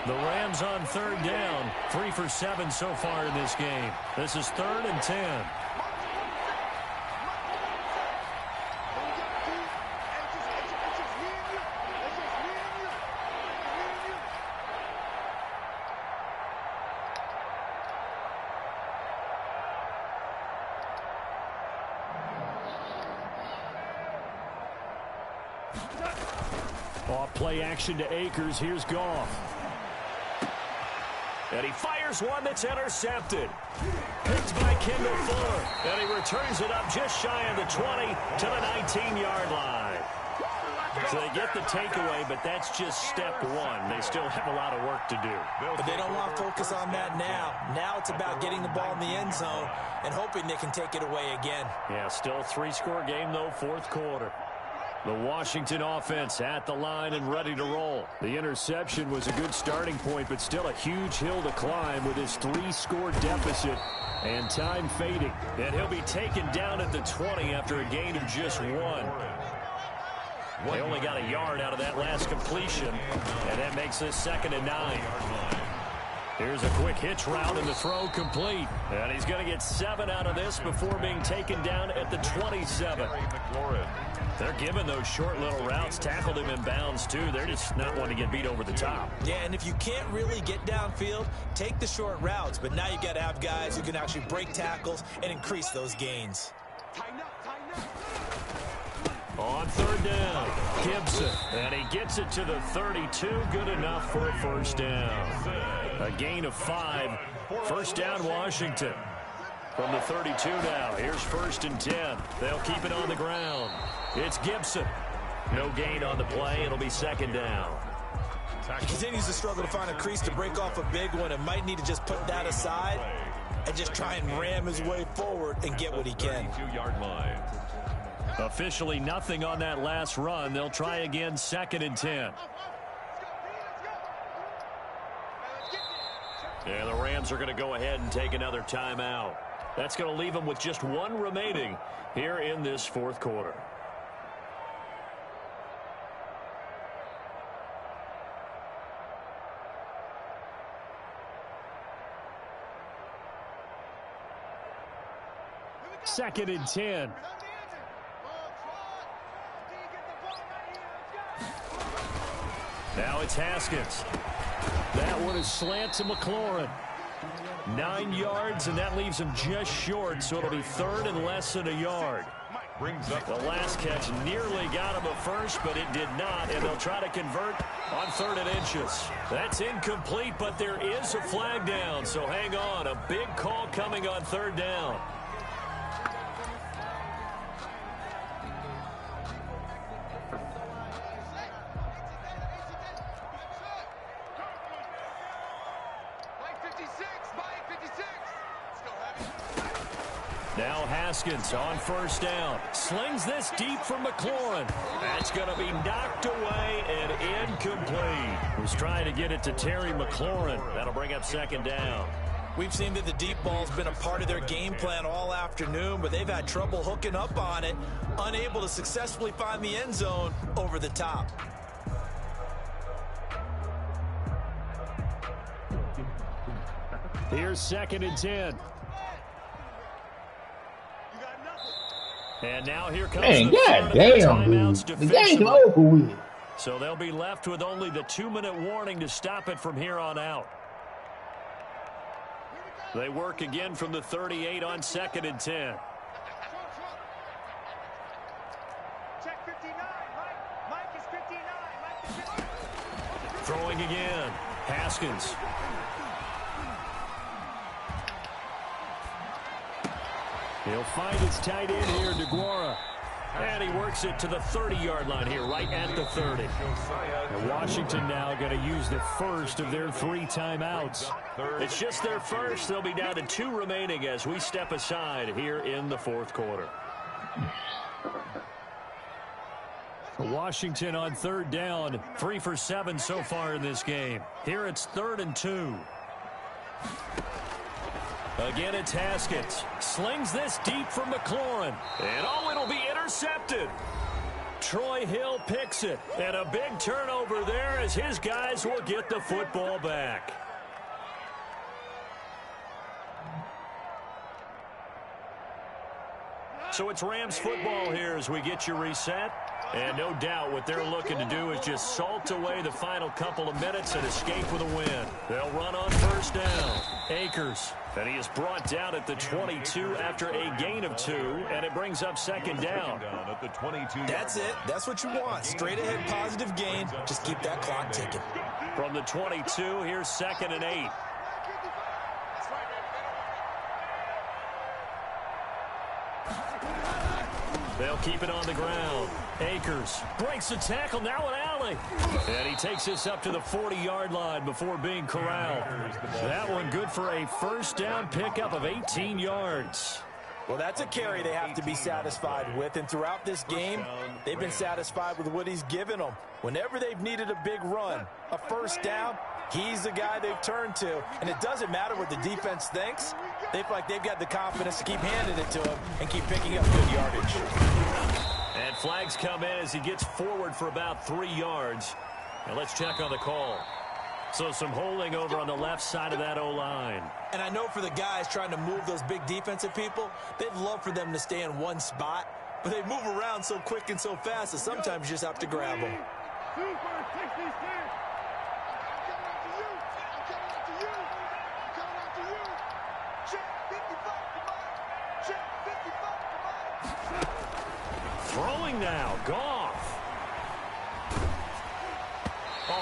The Rams on third down, 3 for 7 so far in this game. This is 3rd and 10. Off play action to Akers. Here's Goff. And he fires one that's intercepted. Picked by Kendall Fuller. And he returns it up just shy of the 20 to the 19-yard line. So they get the takeaway, but that's just step 1. They still have a lot of work to do. But they don't want to focus on that now. Now it's about getting the ball in the end zone and hoping they can take it away again. Yeah, still a 3-score game, though, fourth quarter. The Washington offense at the line and ready to roll. The interception was a good starting point, but still a huge hill to climb with his 3-score deficit and time fading. And he'll be taken down at the 20 after a gain of just 1. They only got a yard out of that last completion, and that makes this 2nd and 9. Here's a quick hitch route and the throw complete. And he's going to get 7 out of this before being taken down at the 27. They're giving those short little routes. Tackled him in bounds, too. They're just not wanting to get beat over the top. Yeah, and if you can't really get downfield, take the short routes. But now you've got to have guys who can actually break tackles and increase those gains. On third down, Gibson. And he gets it to the 32. Good enough for a first down. A gain of 5. First down, Washington. From the 32 now. Here's 1st and 10. They'll keep it on the ground. It's Gibson. No gain on the play. It'll be 2nd down. He continues to struggle to find a crease to break off a big one and might need to just put that aside and just try and ram his way forward and get what he can. 32-yard line. Officially nothing on that last run. They'll try again, 2nd and 10. Yeah, the Rams are going to go ahead and take another timeout. That's going to leave them with just 1 remaining here in this fourth quarter. Second and 10. Now it's Haskins. That one is slant to McLaurin. 9 yards, and that leaves him just short, so it'll be 3rd and less than a yard. Brings up the last catch nearly got him a first, but it did not, and they'll try to convert on 3rd and inches. That's incomplete, but there is a flag down, so hang on. A big call coming on 3rd down. Now Haskins on first down. Slings this deep from McLaurin. That's going to be knocked away and incomplete. Was trying to get it to Terry McLaurin. That'll bring up second down. We've seen that the deep ball's been a part of their game plan all afternoon, but they've had trouble hooking up on it, unable to successfully find the end zone over the top. Here's 2nd and 10. And now here comes Man, the goddamn, dude. The game's over with. So they'll be left with only the 2-minute warning to stop it from here on out. They work again from the 38 on 2nd and 10. Check 59. Mike is 59. Throwing again. Haskins. He'll find his tight end here, DeGuara. And he works it to the 30-yard line here, right at the 30. And Washington now going to use the first of their 3 timeouts. It's just their first. They'll be down to 2 remaining as we step aside here in the 4th quarter. Washington on 3rd down, 3 for 7 so far in this game. Here it's 3rd and 2. Again, it's Haskins. Slings this deep from McLaurin. And it'll be intercepted. Troy Hill picks it. And a big turnover there as his guys will get the football back. So it's Rams football here as we get you reset. And no doubt what they're looking to do is just salt away the final couple of minutes and escape with a win. They'll run on first down. Akers. And he is brought down at the 22 after a gain of 2. And it brings up second down. At the 22. That's it. That's what you want. Straight ahead positive gain. Just keep that clock ticking. From the 22, here's 2nd and 8. They'll keep it on the ground. Akers breaks the tackle, now an alley. And he takes this up to the 40-yard line before being corralled. That one good for a first down pickup of 18 yards. Well, that's a carry they have to be satisfied with. And throughout this game, they've been satisfied with what he's given them. Whenever they've needed a big run, a first down, he's the guy they've turned to. And it doesn't matter what the defense thinks. They feel like they've got the confidence to keep handing it to him and keep picking up good yardage. And flags come in as he gets forward for about 3 yards. And let's check on the call. So some holding over on the left side of that O-line. And I know for the guys trying to move those big defensive people, they'd love for them to stay in one spot. But they move around so quick and so fast that sometimes you just have to grab them. Throwing now, Goff.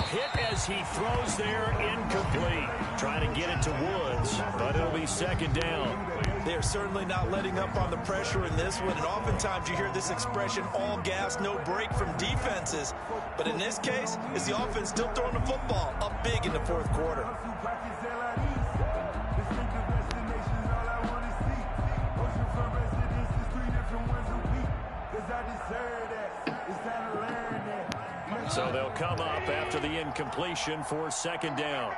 Hit as he throws there, incomplete. Trying to get it to Woods, but it'll be second down. They're certainly not letting up on the pressure in this one, and oftentimes you hear this expression, all gas, no break from defenses. But in this case, it's the offense still throwing the football up big in the 4th quarter. So they'll come up after the incompletion for second down.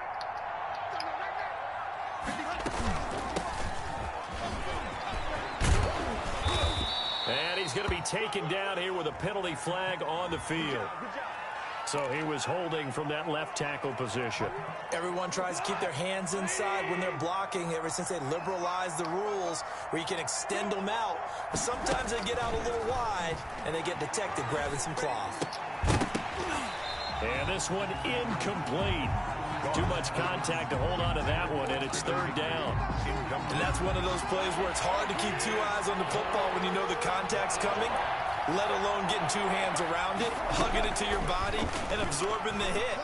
And he's going to be taken down here with a penalty flag on the field. So he was holding from that left tackle position. Everyone tries to keep their hands inside when they're blocking ever since they liberalized the rules where you can extend them out. But sometimes they get out a little wide and they get detected grabbing some cloth. And this one incomplete. Too much contact to hold on to that one, and it's third down. And that's one of those plays where it's hard to keep two eyes on the football when you know the contact's coming, let alone getting two hands around it, hugging it to your body, and absorbing the hit.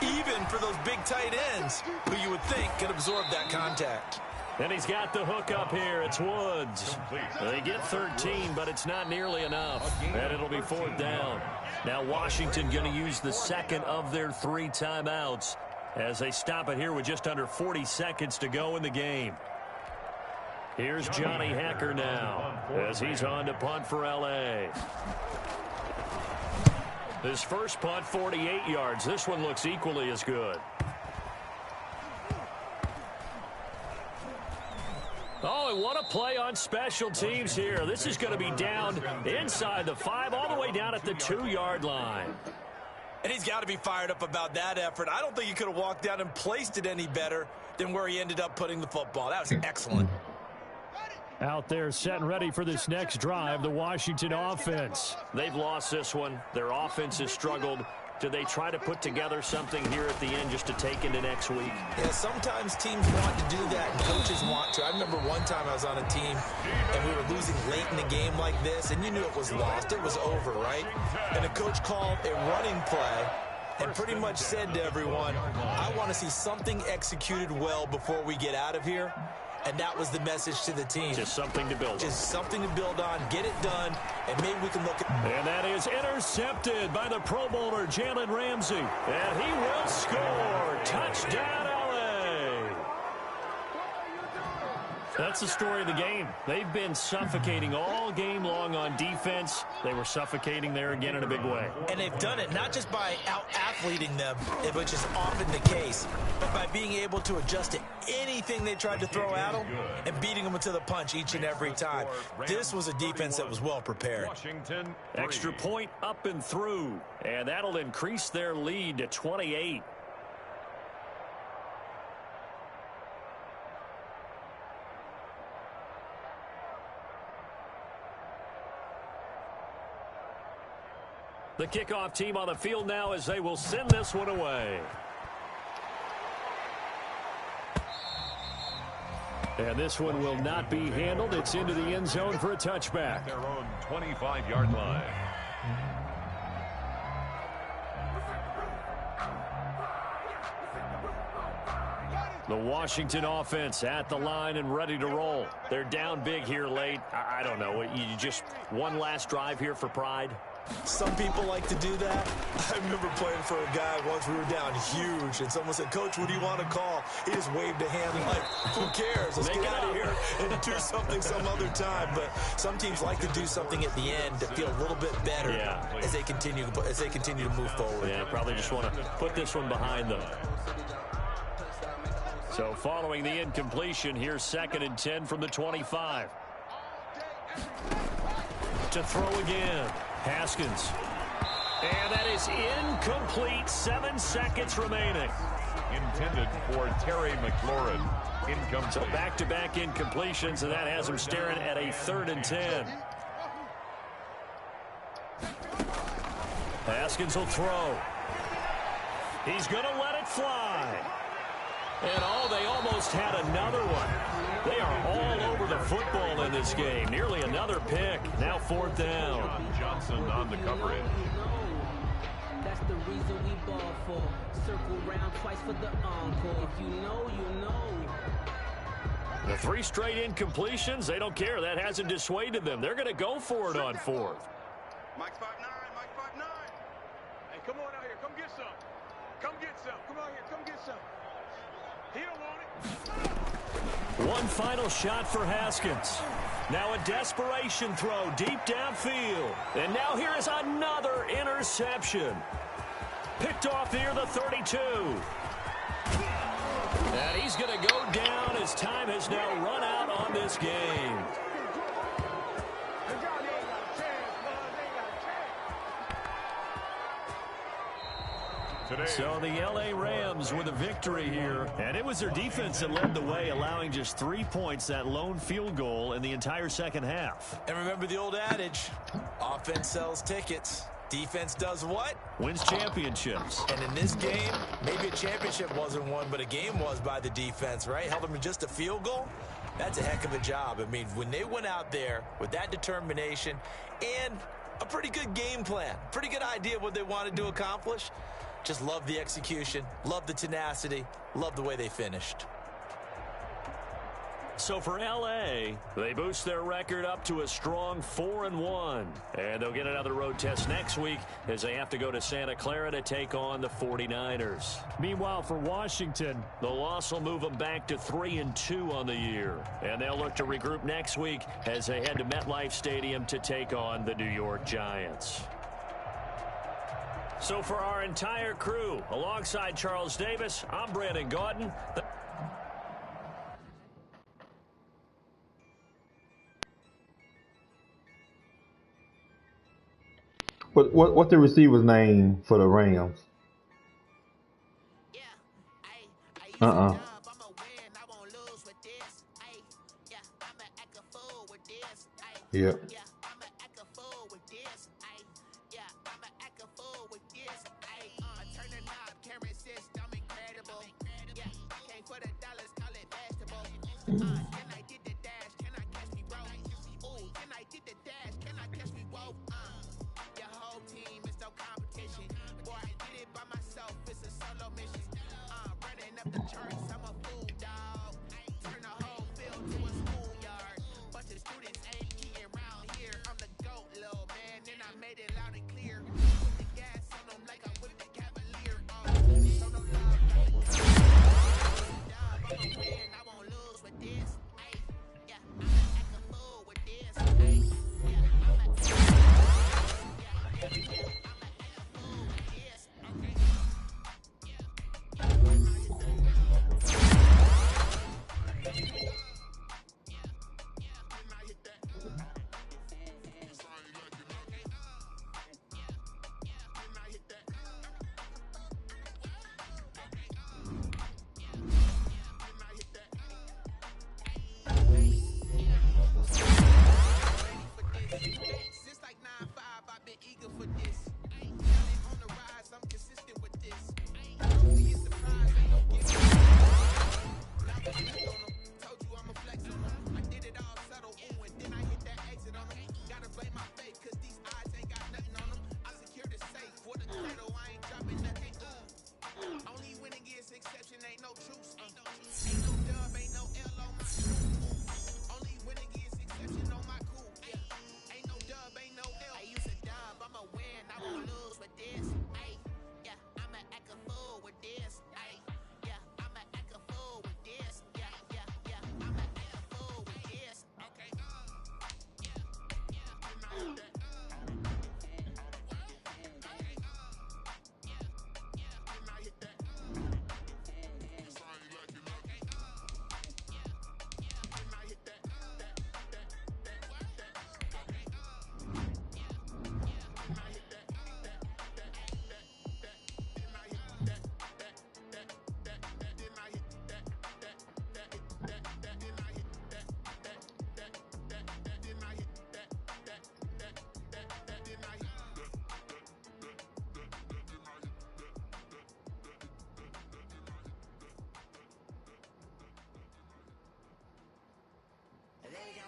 Even for those big tight ends who you would think could absorb that contact. And he's got the hook up here. It's Woods. They get 13, but it's not nearly enough. And it'll be fourth down. Now Washington going to use the second of their 3 timeouts as they stop it here with just under 40 seconds to go in the game. Here's Johnny Hacker now as he's on to punt for L.A. His first punt, 48 yards. This one looks equally as good. Oh, and what a play on special teams here. This is going to be down inside the 5, all the way down at the 2-yard line. And he's got to be fired up about that effort. I don't think he could have walked down and placed it any better than where he ended up putting the football. That was excellent. Out there set and ready for this next drive, the Washington offense. They've lost this one. Their offense has struggled. Do they try to put together something here at the end just to take into next week? Yeah, sometimes teams want to do that and coaches want to. I remember one time I was on a team and we were losing late in the game like this, and you knew it was lost. It was over, right? And the coach called a running play and pretty much said to everyone, I want to see something executed well before we get out of here. And that was the message to the team. Just something to build on. Just something to build on, get it done, and maybe we can look at... And that is intercepted by the Pro Bowler, Jalen Ramsey. And he will score. Touchdown, L.A. That's the story of the game. They've been suffocating all game long on defense. They were suffocating there again in a big way. And they've done it not just by out-athleting them, which is often the case, but by being able to adjust to anything they tried to throw at them and beating them to the punch each and every time. This was a defense that was well prepared. Extra point up and through, and that'll increase their lead to 28. The kickoff team on the field now as they will send this one away. And this one will not be handled. It's into the end zone for a touchback. Their own 25-yard line. The Washington offense at the line and ready to roll. They're down big here late. I don't know. You just one last drive here for pride? Some people like to do that. I remember playing for a guy once. We were down huge, and someone said, Coach, what do you want to call? He just waved a hand like, who cares? Let's get out of here and do something some other time. But some teams like to do something at the end to feel a little bit better as they continue to move forward. Yeah, probably just want to put this one behind them. So following the incompletion, here's 2nd and 10 from the 25. To throw again. Haskins. And that is incomplete. 7 seconds remaining. Intended for Terry McLaurin. Incomplete. So back-to-back incompletions, and that has him staring at a 3rd and 10. Haskins will throw. He's going to let it fly. And they almost had another one. They are all over the football in this game. Nearly another pick. Now 4th down. Johnson on the coverage. That's the reason we ball for. Circle round twice for the encore. If you know, you know. The 3 straight incompletions, they don't care. That hasn't dissuaded them. They're going to go for it on 4th. Mike's 5'9", Mike's 5'9". Hey, come on out here. Come get some. Come get some. Come out here. Come get some. He don't want it. One final shot for Haskins. Now a desperation throw deep downfield. And now here is another interception. Picked off near the 32. And he's going to go down as time has now run out on this game. So the L.A. Rams with a victory here. And it was their defense that led the way, allowing just 3 points, that lone field goal in the entire second half. And remember the old adage, offense sells tickets. Defense does what? Wins championships. And in this game, maybe a championship wasn't won, but a game was by the defense, right? Held them to just a field goal. That's a heck of a job. I mean, when they went out there with that determination and a pretty good game plan, pretty good idea of what they wanted to accomplish, just love the execution, love the tenacity, love the way they finished. So for L.A., they boost their record up to a strong 4-1. And they'll get another road test next week as they have to go to Santa Clara to take on the 49ers. Meanwhile, for Washington, the loss will move them back to 3-2 on the year. And they'll look to regroup next week as they head to MetLife Stadium to take on the New York Giants. So for our entire crew, alongside Charles Davis, I'm Brandon Gaudin. What's the receiver's name for the Rams? Yeah.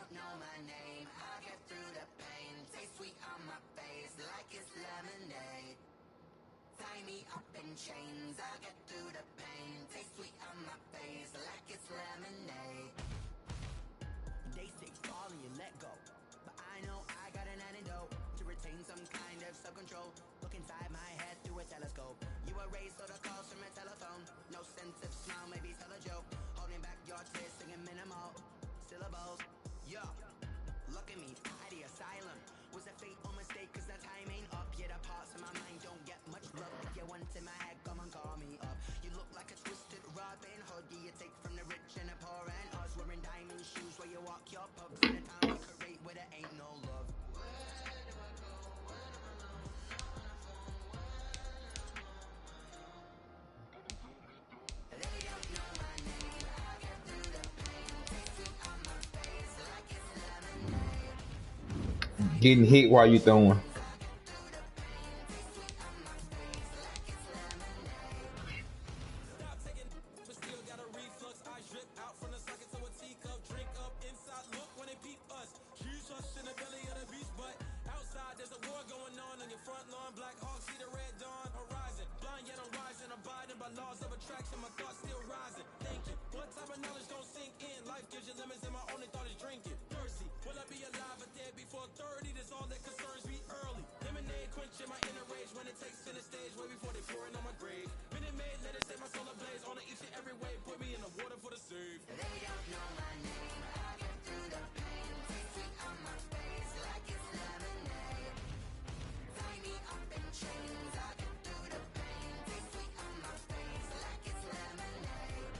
Know my name, I get through the pain. Taste sweet on my face like it's lemonade. Tie me up in chains, I get through the pain. Taste sweet on my face like it's lemonade. They say fall and you let go, but I know I got an antidote to retain some kind of self-control. Look inside my head through a telescope. You erase all the calls from a telephone. No sense of smile, maybe tell a joke. Holding back your tears, singing minimal syllables. Yeah, look at me, at the asylum. Was a fate or mistake, cause the time ain't up. Yet the parts of my mind don't get much love. If you want in my head, come and call me up. You look like a twisted Robin Hood. You take from the rich and the poor and us. Wearing diamond shoes where you walk your pubs. In a town we create where there ain't no love. They don't know my name, I get through the pain. Taste sweet on my face like it's lemonade. Getting hit while you throwing. Laws of attraction, my thoughts still rising. Thinking, what type of knowledge don't sink in? Life gives you lemons Share my inner rage when it takes center stage, way before they pouring on my grave. Been made, let it set my soul ablaze. On each and every way, put me in the water for the save. They don't know my name, I get through the pain. Taste sweet on my face, like it's lemonade. Tie me up in chains, I get through the pain. Taste sweet on my face, like it's lemonade.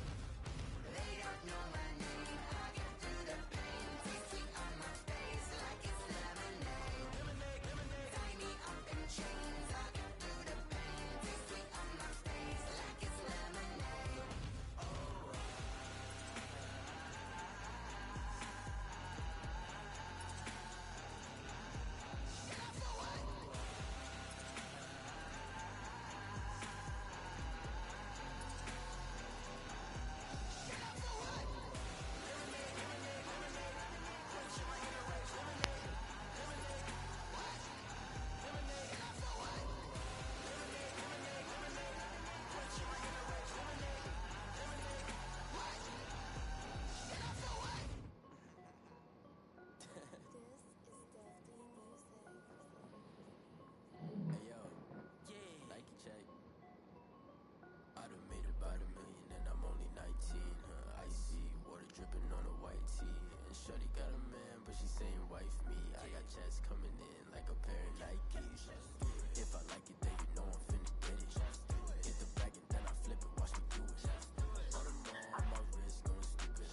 They don't know my name, I get through the pain. Taste sweet on my face, like it's lemonade. Lemonade, lemonade. Tie me up in chains, I get through the pain. Taste sweet on my face, like it's lemonade. Hey yo, yeah, Nike check. I done made about $1 million and I'm only 19. Icy water dripping on a white tee. And shorty got a man, but she saying wife me. I got chats coming in like a pair of Nikes. If I like it, then you know I'm finna get it. Hit the bag and then I flip it, watch me do it. All them on my wrist going stupid.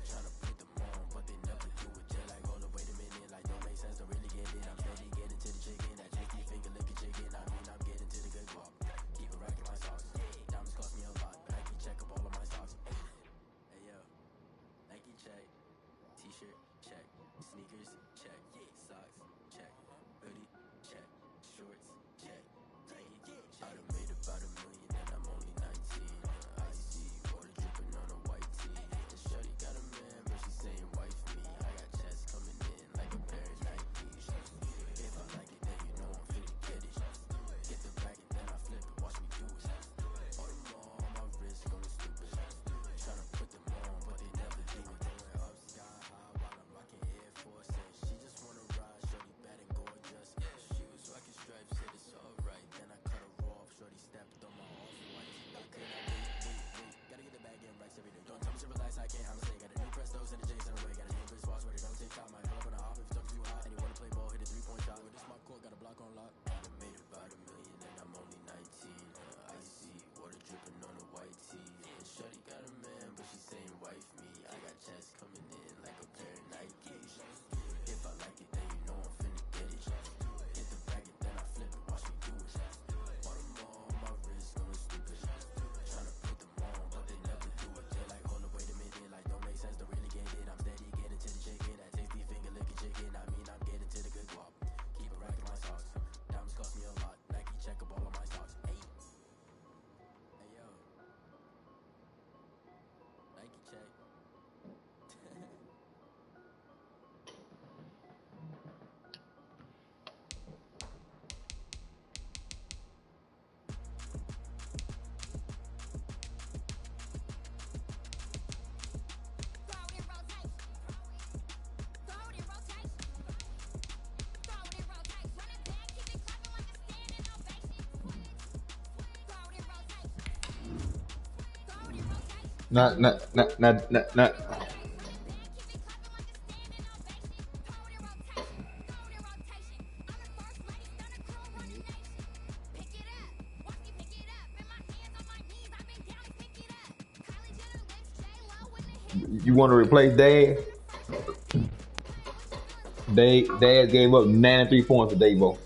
Tryna put them on, but they never do it. Just like, hold up, wait a minute, like don't make sense, don't really get it. I'm steady getting to the chicken, that tasty finger licking chicken. I mean, I'm getting to the good guap. Keep it racking my socks. Diamonds cost me a lot, but I can check up all of my stocks. Hey yo, Nike check, t-shirt check, sneakers check, socks check, hoodie check, shorts check, Nike. I done made about $1 million and I'm only 19. Icy water dripping on a white tee. And shorty got a man, but she saying wife me. I got chats coming in like a pair of Nikes. If I like it, then you know I'm finna get it. Get the bag and then I flip it, watch me do it. All them on my wrist going stupid. Tryna put them on, but they never do it. Going up sky high while I'm rocking Air Force. And she just wanna ride, shorty bad and gorgeous. She was rocking stripes, said it's alright. Then I cut her off, shorty stepped on my off-white. Could I wait? Gotta get the bag and racks every day. Don't tell me to relax, I can't, I'm saying. Got a new Prestos and a J's on the way. Got a new wristwatch where they don't take time. Might pull up on a hop if it's too hot. And you wanna play ball, hit a 3-point shot. With this my court, got a block on lock. I done made about $1 million and I'm only 19. Icy water dripping on a white tee. And shorty got a man, but she saying wife me. I got chats coming in like a pair of Nikes. If I like it, then you know I'm finna get it. Hit the bag and then I flip it, watch me do it. All them on my wrist going stupid. Tryna put them on, but they never do it. They're like, hold up, wait a minute, like don't make sense, don't really get it. I'm steady getting to the chicken, that tasty finger licking chicken. I mean, I'm getting to the good guap. Keep it racking my socks. Diamonds cost me a lot. Nike check up all of my stocks. Hey, hey yo, Nike check. Not. You want to replace Dad? Dad gave up 93 points to Davo.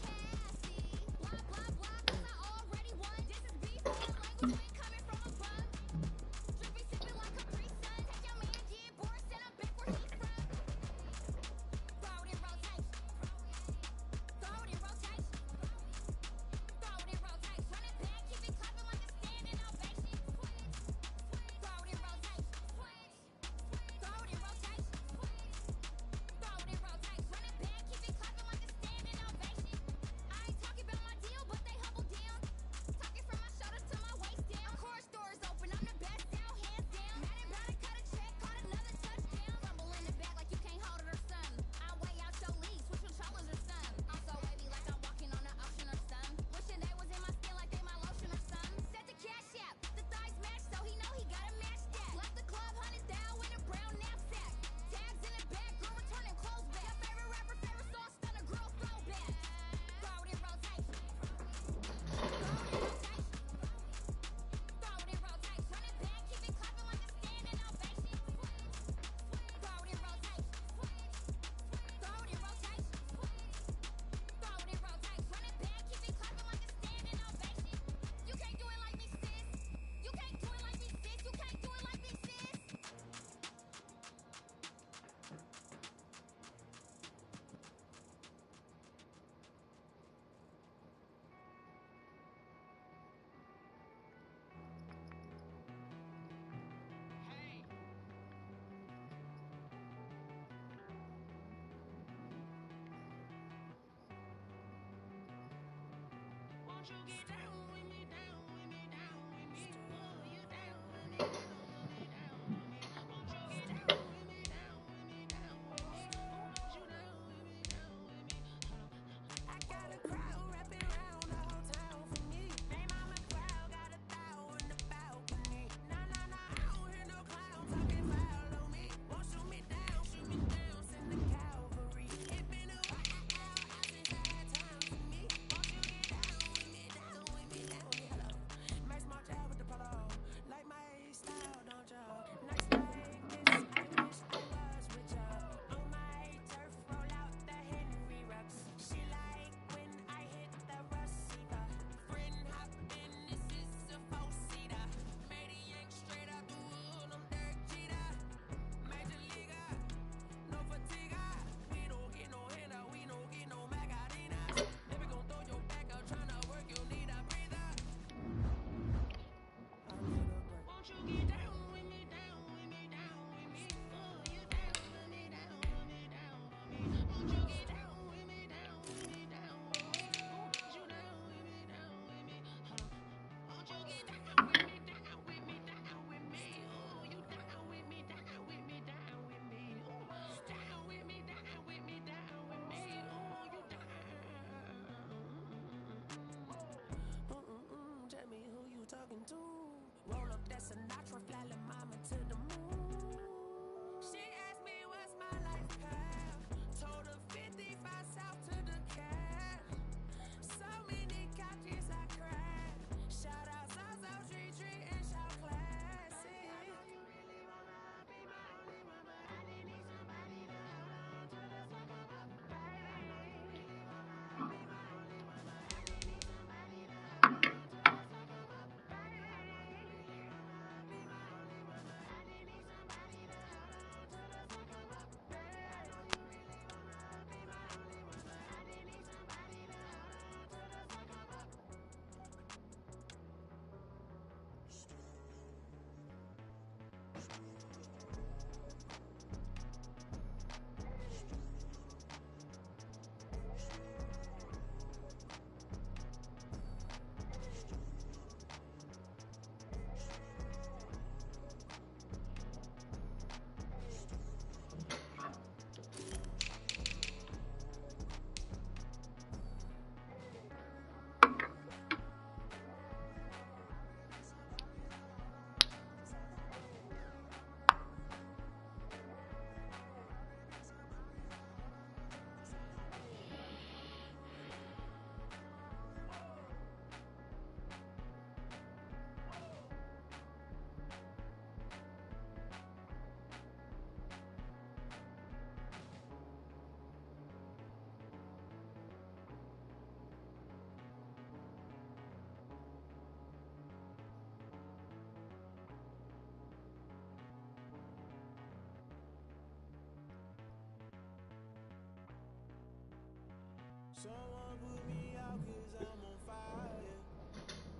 Someone put me out cause I'm on fire.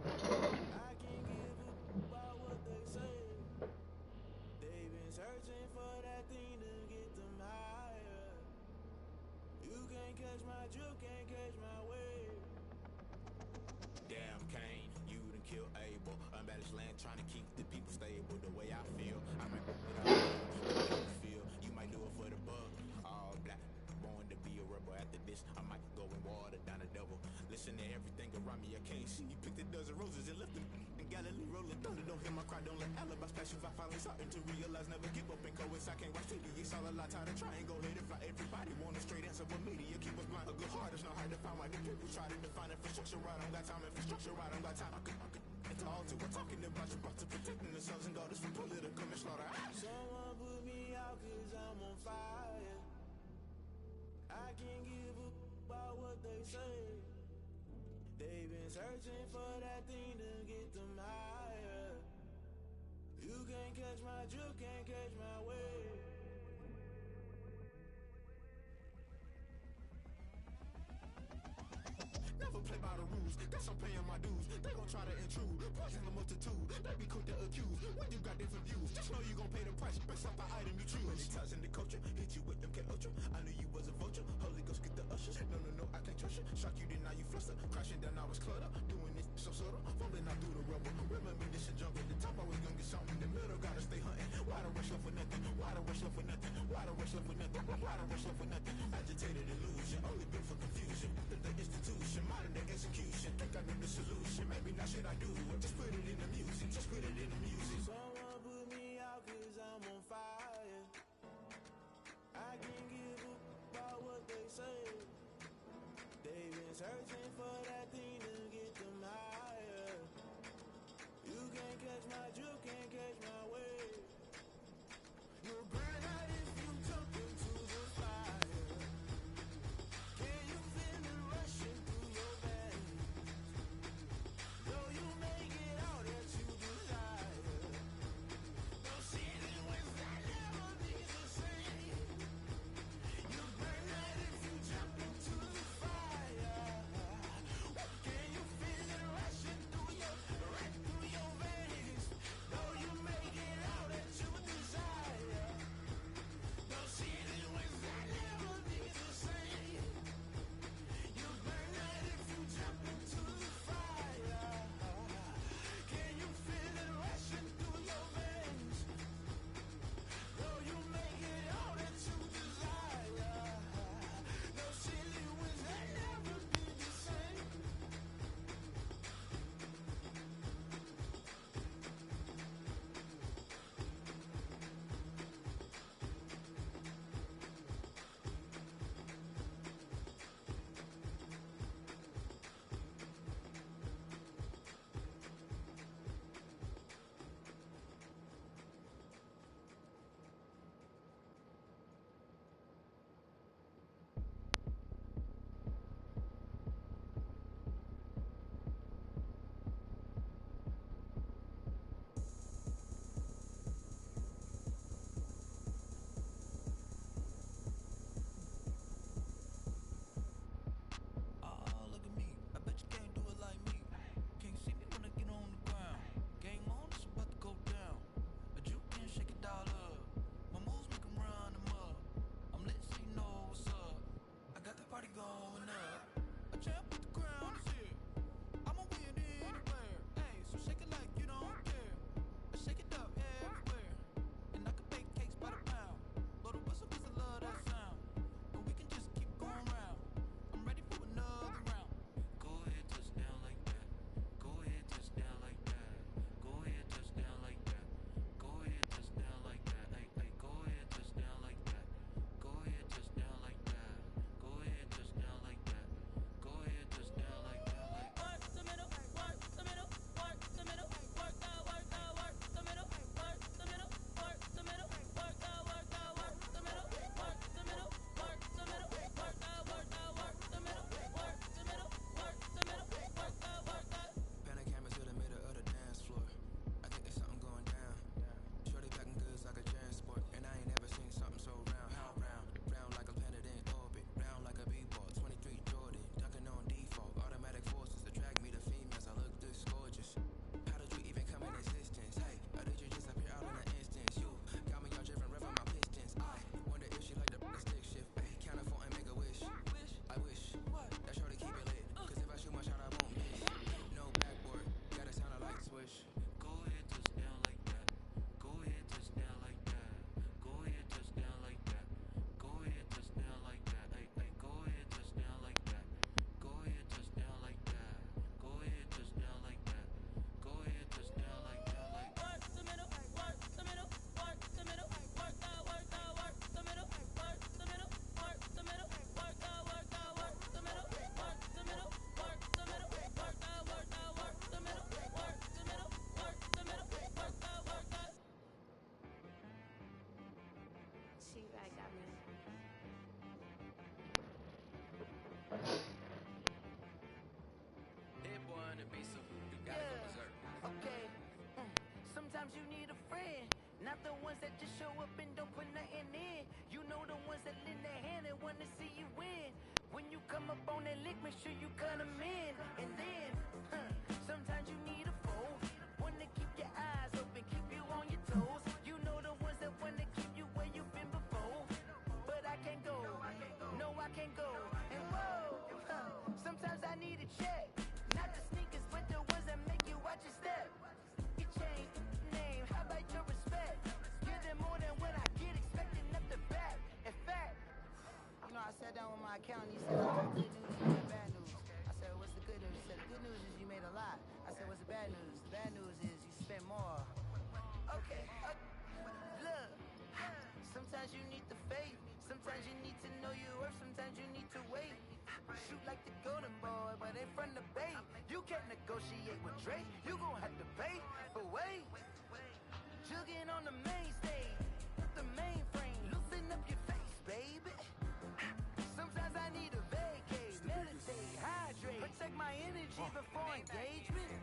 I can't give a about what they say. They've been searching for that thing to get them higher. You can't catch my drill, can't catch my wave. Damn Kane, you done killed Abel. Unbalanced land trying to keep the people stable. The way I feel, I might put it out the way you feel. You might do it for the bug. All black, born to be a rebel. After this, I might go in water down the devil. Listen to everything around me, I can't see. You picked a dozen roses and left them in Galilee rolling thunder. Don't hear my cry, don't let alibis pass you. I finally starting to realize, never give up and coast. I can't watch TV, it's all a lot. Tired of trying, go ahead and fly. Everybody want a straight answer, but media keep us blind. A good heart is not hard to find. Why the people try to define infrastructure right? I don't got time, infrastructure right, I don't got time. I could it's all to we're talking about you, about to protecting the sons and daughters from political and slaughter. Someone put me out cause I'm on fire. I can't give a about what they say. They've been searching for that thing to get them higher. You can't catch my drill, can't catch my wave. Never play by the rules, guess I'm paying my dues. They gon' try to intrude, poison the multitude. They be quick to accuse, when you got different views. Just know you gon' pay the price, based off the item you choose. Many times in the culture, hit you with them K Ultra. I knew you was a vulture, Holy Ghost get the ushers. No, I can't trust you. Shock you, then now you fluster. Crashing down, I was cluttered. Doing shut up, fumbling out through the rubble. Remember this shit jump at the top, always gonna get something in the middle, gotta stay hunting. Why the rush left for nothing? Why the rush left for nothing? Why the rush left for nothing? Why the rush left for nothing? Agitated illusion, only built for confusion. The institution, modern day execution. Think I know the solution, maybe not shit I do. Just put it in the music, just put it in the music. Someone put me out cause I'm on fire. I can't give a about what they say. They've been searching for that thing to get them higher. You can't catch my drift, can't catch my wave. You'll burn out if you jump into the fire. Can you feel it rushing through your veins? Though you may get all that you desire. No ceiling was that never be the same. You burn out if you jump into the fire. Can you feel it rushing through your veins? Though you may get all that you desire. No ceiling was that never be the same. You burn out if you jump into the fire. Can you feel it rushing through your veins? Though you may get all that you desire. No ceiling was that never be the same. Oh, look at me. I bet you can't do it like me. Can't see me when I get on the ground. Game on, it's about to go down. A juke can shake it all up. My moves make 'em run them up. I'm lit so you know what's up. I got the party going up. A champ with the crown is here. I'ma win anywhere. Hey, so shake it like you don't care. I shake it up everywhere. And I can bake cakes by the pound. Blow the whistle 'cause I love that sound. And we can just keep going round. I'm ready for another round. Go ahead, touchdown like that. Go ahead, touchdown like that. Go ahead, touchdown like that. Go ahead, touchdown like that. Hey, hey, go ahead, touchdown like that. Go ahead, touchdown like that. Go ahead, touchdown like that. Go ahead, touchdown like that. Like work the middle, work the middle, work the middle, work out, work out, work the middle, work the middle, work the middle, work out, work out, work the middle, work the middle, work the middle, work out, work out, work the middle, work the middle, work the middle, work out, work out. Pan the camera to the middle of the dance floor. I think there's something going down. Shorty packing goods like a transport, and I ain't never seen something so round. How round? Round like a planet in orbit, round like a b-ball. 23 Jordan, dunking on default. Automatic forces attract me to females. I look this gorgeous. How did you even come in existence? Hey, how did you just appear out in an instance? You got me all driven, revving my pistons. I wonder if she like the stick shift. Hey, count a phone and make a wish. I wish that shorty keep it lit. 'Cause if I shoot my shot, I won't miss. No backboard, gotta sound like swish. Go ahead, touchdown like that. Go ahead, touchdown like that. Go ahead, touchdown like that. Go ahead, touchdown like that. Hey, hey, go ahead, touchdown like that. Go ahead, touchdown like that. Go ahead, touchdown like that. Go ahead, touchdown like that. Like work the middle, work the middle, work the middle, work out, work out, work the middle, work the middle, work the middle, work out, work out, work the middle, work the middle, work the middle, work out, work out, work the middle, work the middle, work the middle, work out, work out. She right got me. Hit boy on the beat, so you gotta go berserk. Okay. Sometimes you need a friend, not the ones that just show up and don't put nothing in. You know the ones that lend their hand and wanna see you win. When you come up on that lick, make sure you cut 'em in. And then, sometimes you need a foe, one to keep your eyes open, keep you on your toes. You know the ones that wanna keep you where you've been before. But I can't go, no I can't go. And whoa, sometimes I need a check, not the sneakers, but the ones that my account and he said, I got good news and I got bad news. I said, what's the good news? He said, the good news is you made a lot. I said, what's the bad news? The bad news is you spent more. Okay, look. Sometimes you need the faith. Sometimes you need to know your worth. Sometimes you need to wait. Shoot like the golden boy, but ain't from the bay. You can't negotiate with Drake. You gon' have to pay. But wait, jugging on the main stage, the mainframe, loosen up your face, baby. Sometimes I need a vacate, meditate, hydrate, protect my energy before engagement.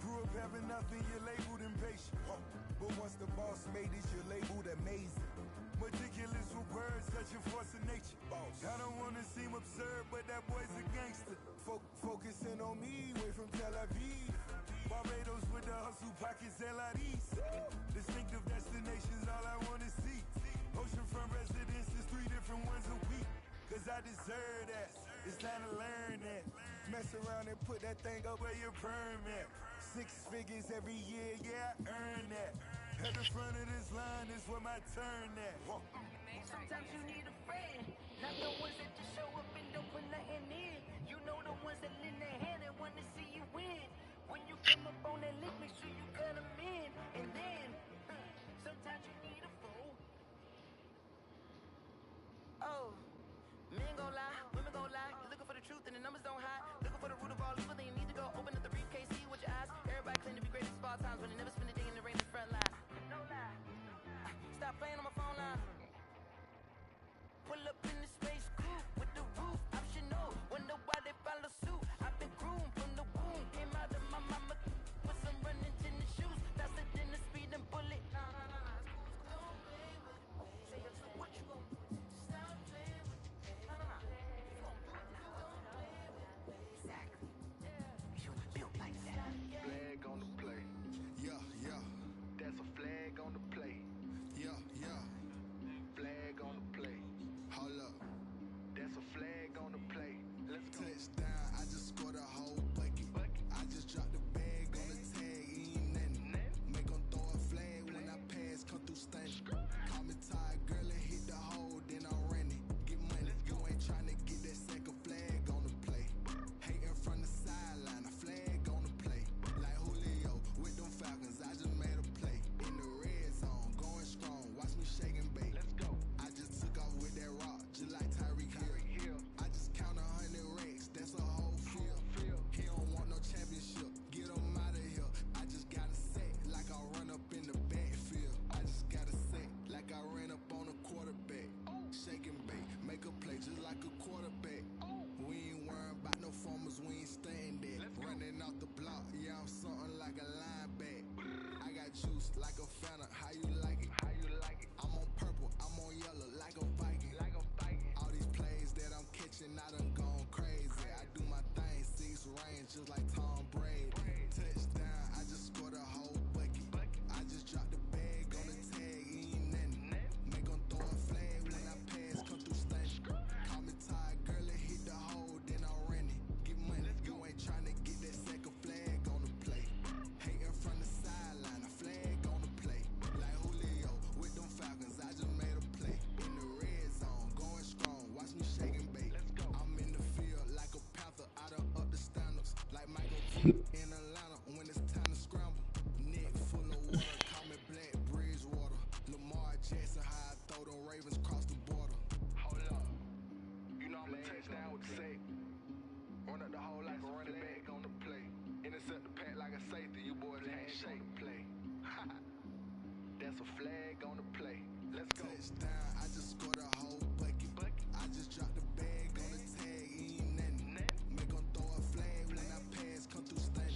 Grew up having nothing, you're labeled impatient. But once the boss made it, you're labeled amazing. Meticulous with words, such a force of nature. I don't wanna seem absurd, but that boy's a gangster. Focusing on me, way from Tel Aviv. Barbados with the hustle pockets, LIDs. Distinctive destinations, all I wanna see. Oceanfront residences, 3 different ones a week. Cause I deserve that, it's time to learn that. Mess around and put that thing up where your perm at. 6 figures every year, yeah, I earn that. At the front of this line is where my turn at. Sometimes you need a friend, not the ones that just show up and don't put nothing in. You know the ones that lend their hand and want to see you win. When you come up on that lick, make sure you cut them in. And then, sometimes you need a fool. Oh, men gon' lie, women gon' lie. You're looking for the truth and the numbers don't hide. Looking for the root of all evil, then you need to go open up the briefcase, see with your eyes. Everybody claim to be great at small times, but they never spend a day in the rain in the front line. No lie. Stop playing on my phone line. Pull up in the space coupe with the roof optional. Wonder why they follow suit. I've been groomed from the womb. Came out of my mama with some running tennis shoes. Faster than the speeding bullet. Don't play with me. Say what you gon' do? Stop playing with me. You gon' do it. Don't play with me. Exactly. You built like that. Flag on the play. Yeah, yeah. That's a flag on the play. Yeah, yeah. Flag on the play. Hold up. That's a flag on the play. Let's go. Touchdown, I just scored a whole bucket. I just dropped the bag on the tag, ain't nothing. Make 'em throw a flag when I pass, come through stunning. Call me tired, girl, and hit the hole, then I'm running. Get money, you ain't tryna get that second flag on the play. Hating from the sideline, a flag on the play. Like Julio with them Falcons, I just made a play. In the red zone, going strong, watch me shake and bake. Let's go. I just took off with that rock, just like Tyreek Hill. I just count 100 racks, that's a whole field. He don't want no championship, get him out of here. I just got a set, like I run up in the backfield. I just got a set, like I ran up on a quarterback. Shake and bake, make a play just like a quarterback. We ain't worrying about no formers, we ain't staying there. Running off the block, yeah, I'm something like a linebacker. I got juice like a Fanta, how you like it? How you like it? I'm on purple, I'm on yellow, like a Viking. Like a Viking. All these plays that I'm catching, I done gone crazy. I do my thing, 6 range, just like Tom Brady. Touchdown, I just scored a whole bucket. I just dropped the bag on the tag, ain't nothing. Make 'em throw a flag when I pass, come through stunning. Call me tired, girl, and hit the hole, then I'm running. Get money, you ain't tryna get that second flag on the play. Hating from the sideline, a flag on the play. Like Julio with them Falcons, I just made a play. In the red zone, going strong, watch me shake and bake. I'm in the field like a panther, I done up the standards. Like Michael Vick in Atlanta when it's time to scramble. Neck full of water, call me Black Bridgewater. Lamar Jackson, how I throw them Ravens cross the border. Hold up. You know I'm a touchdown with the sack. Run up the hole like a running back on the play. Intercept the pack like a safety. You boys ain't shake play. That's a flag on the play. Let's go. Touchdown, I just scored a whole bucket. I just dropped the bag on the tag, ain't nothing. Make 'em throw a flag when I pass, come through stunning.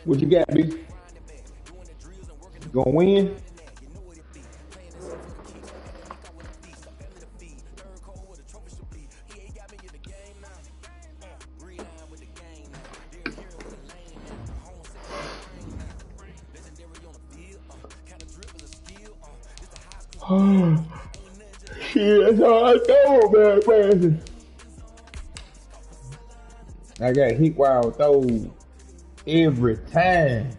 What you got, B? You gonna win? Shit, that's all I know, man. I got hit while I throw every time.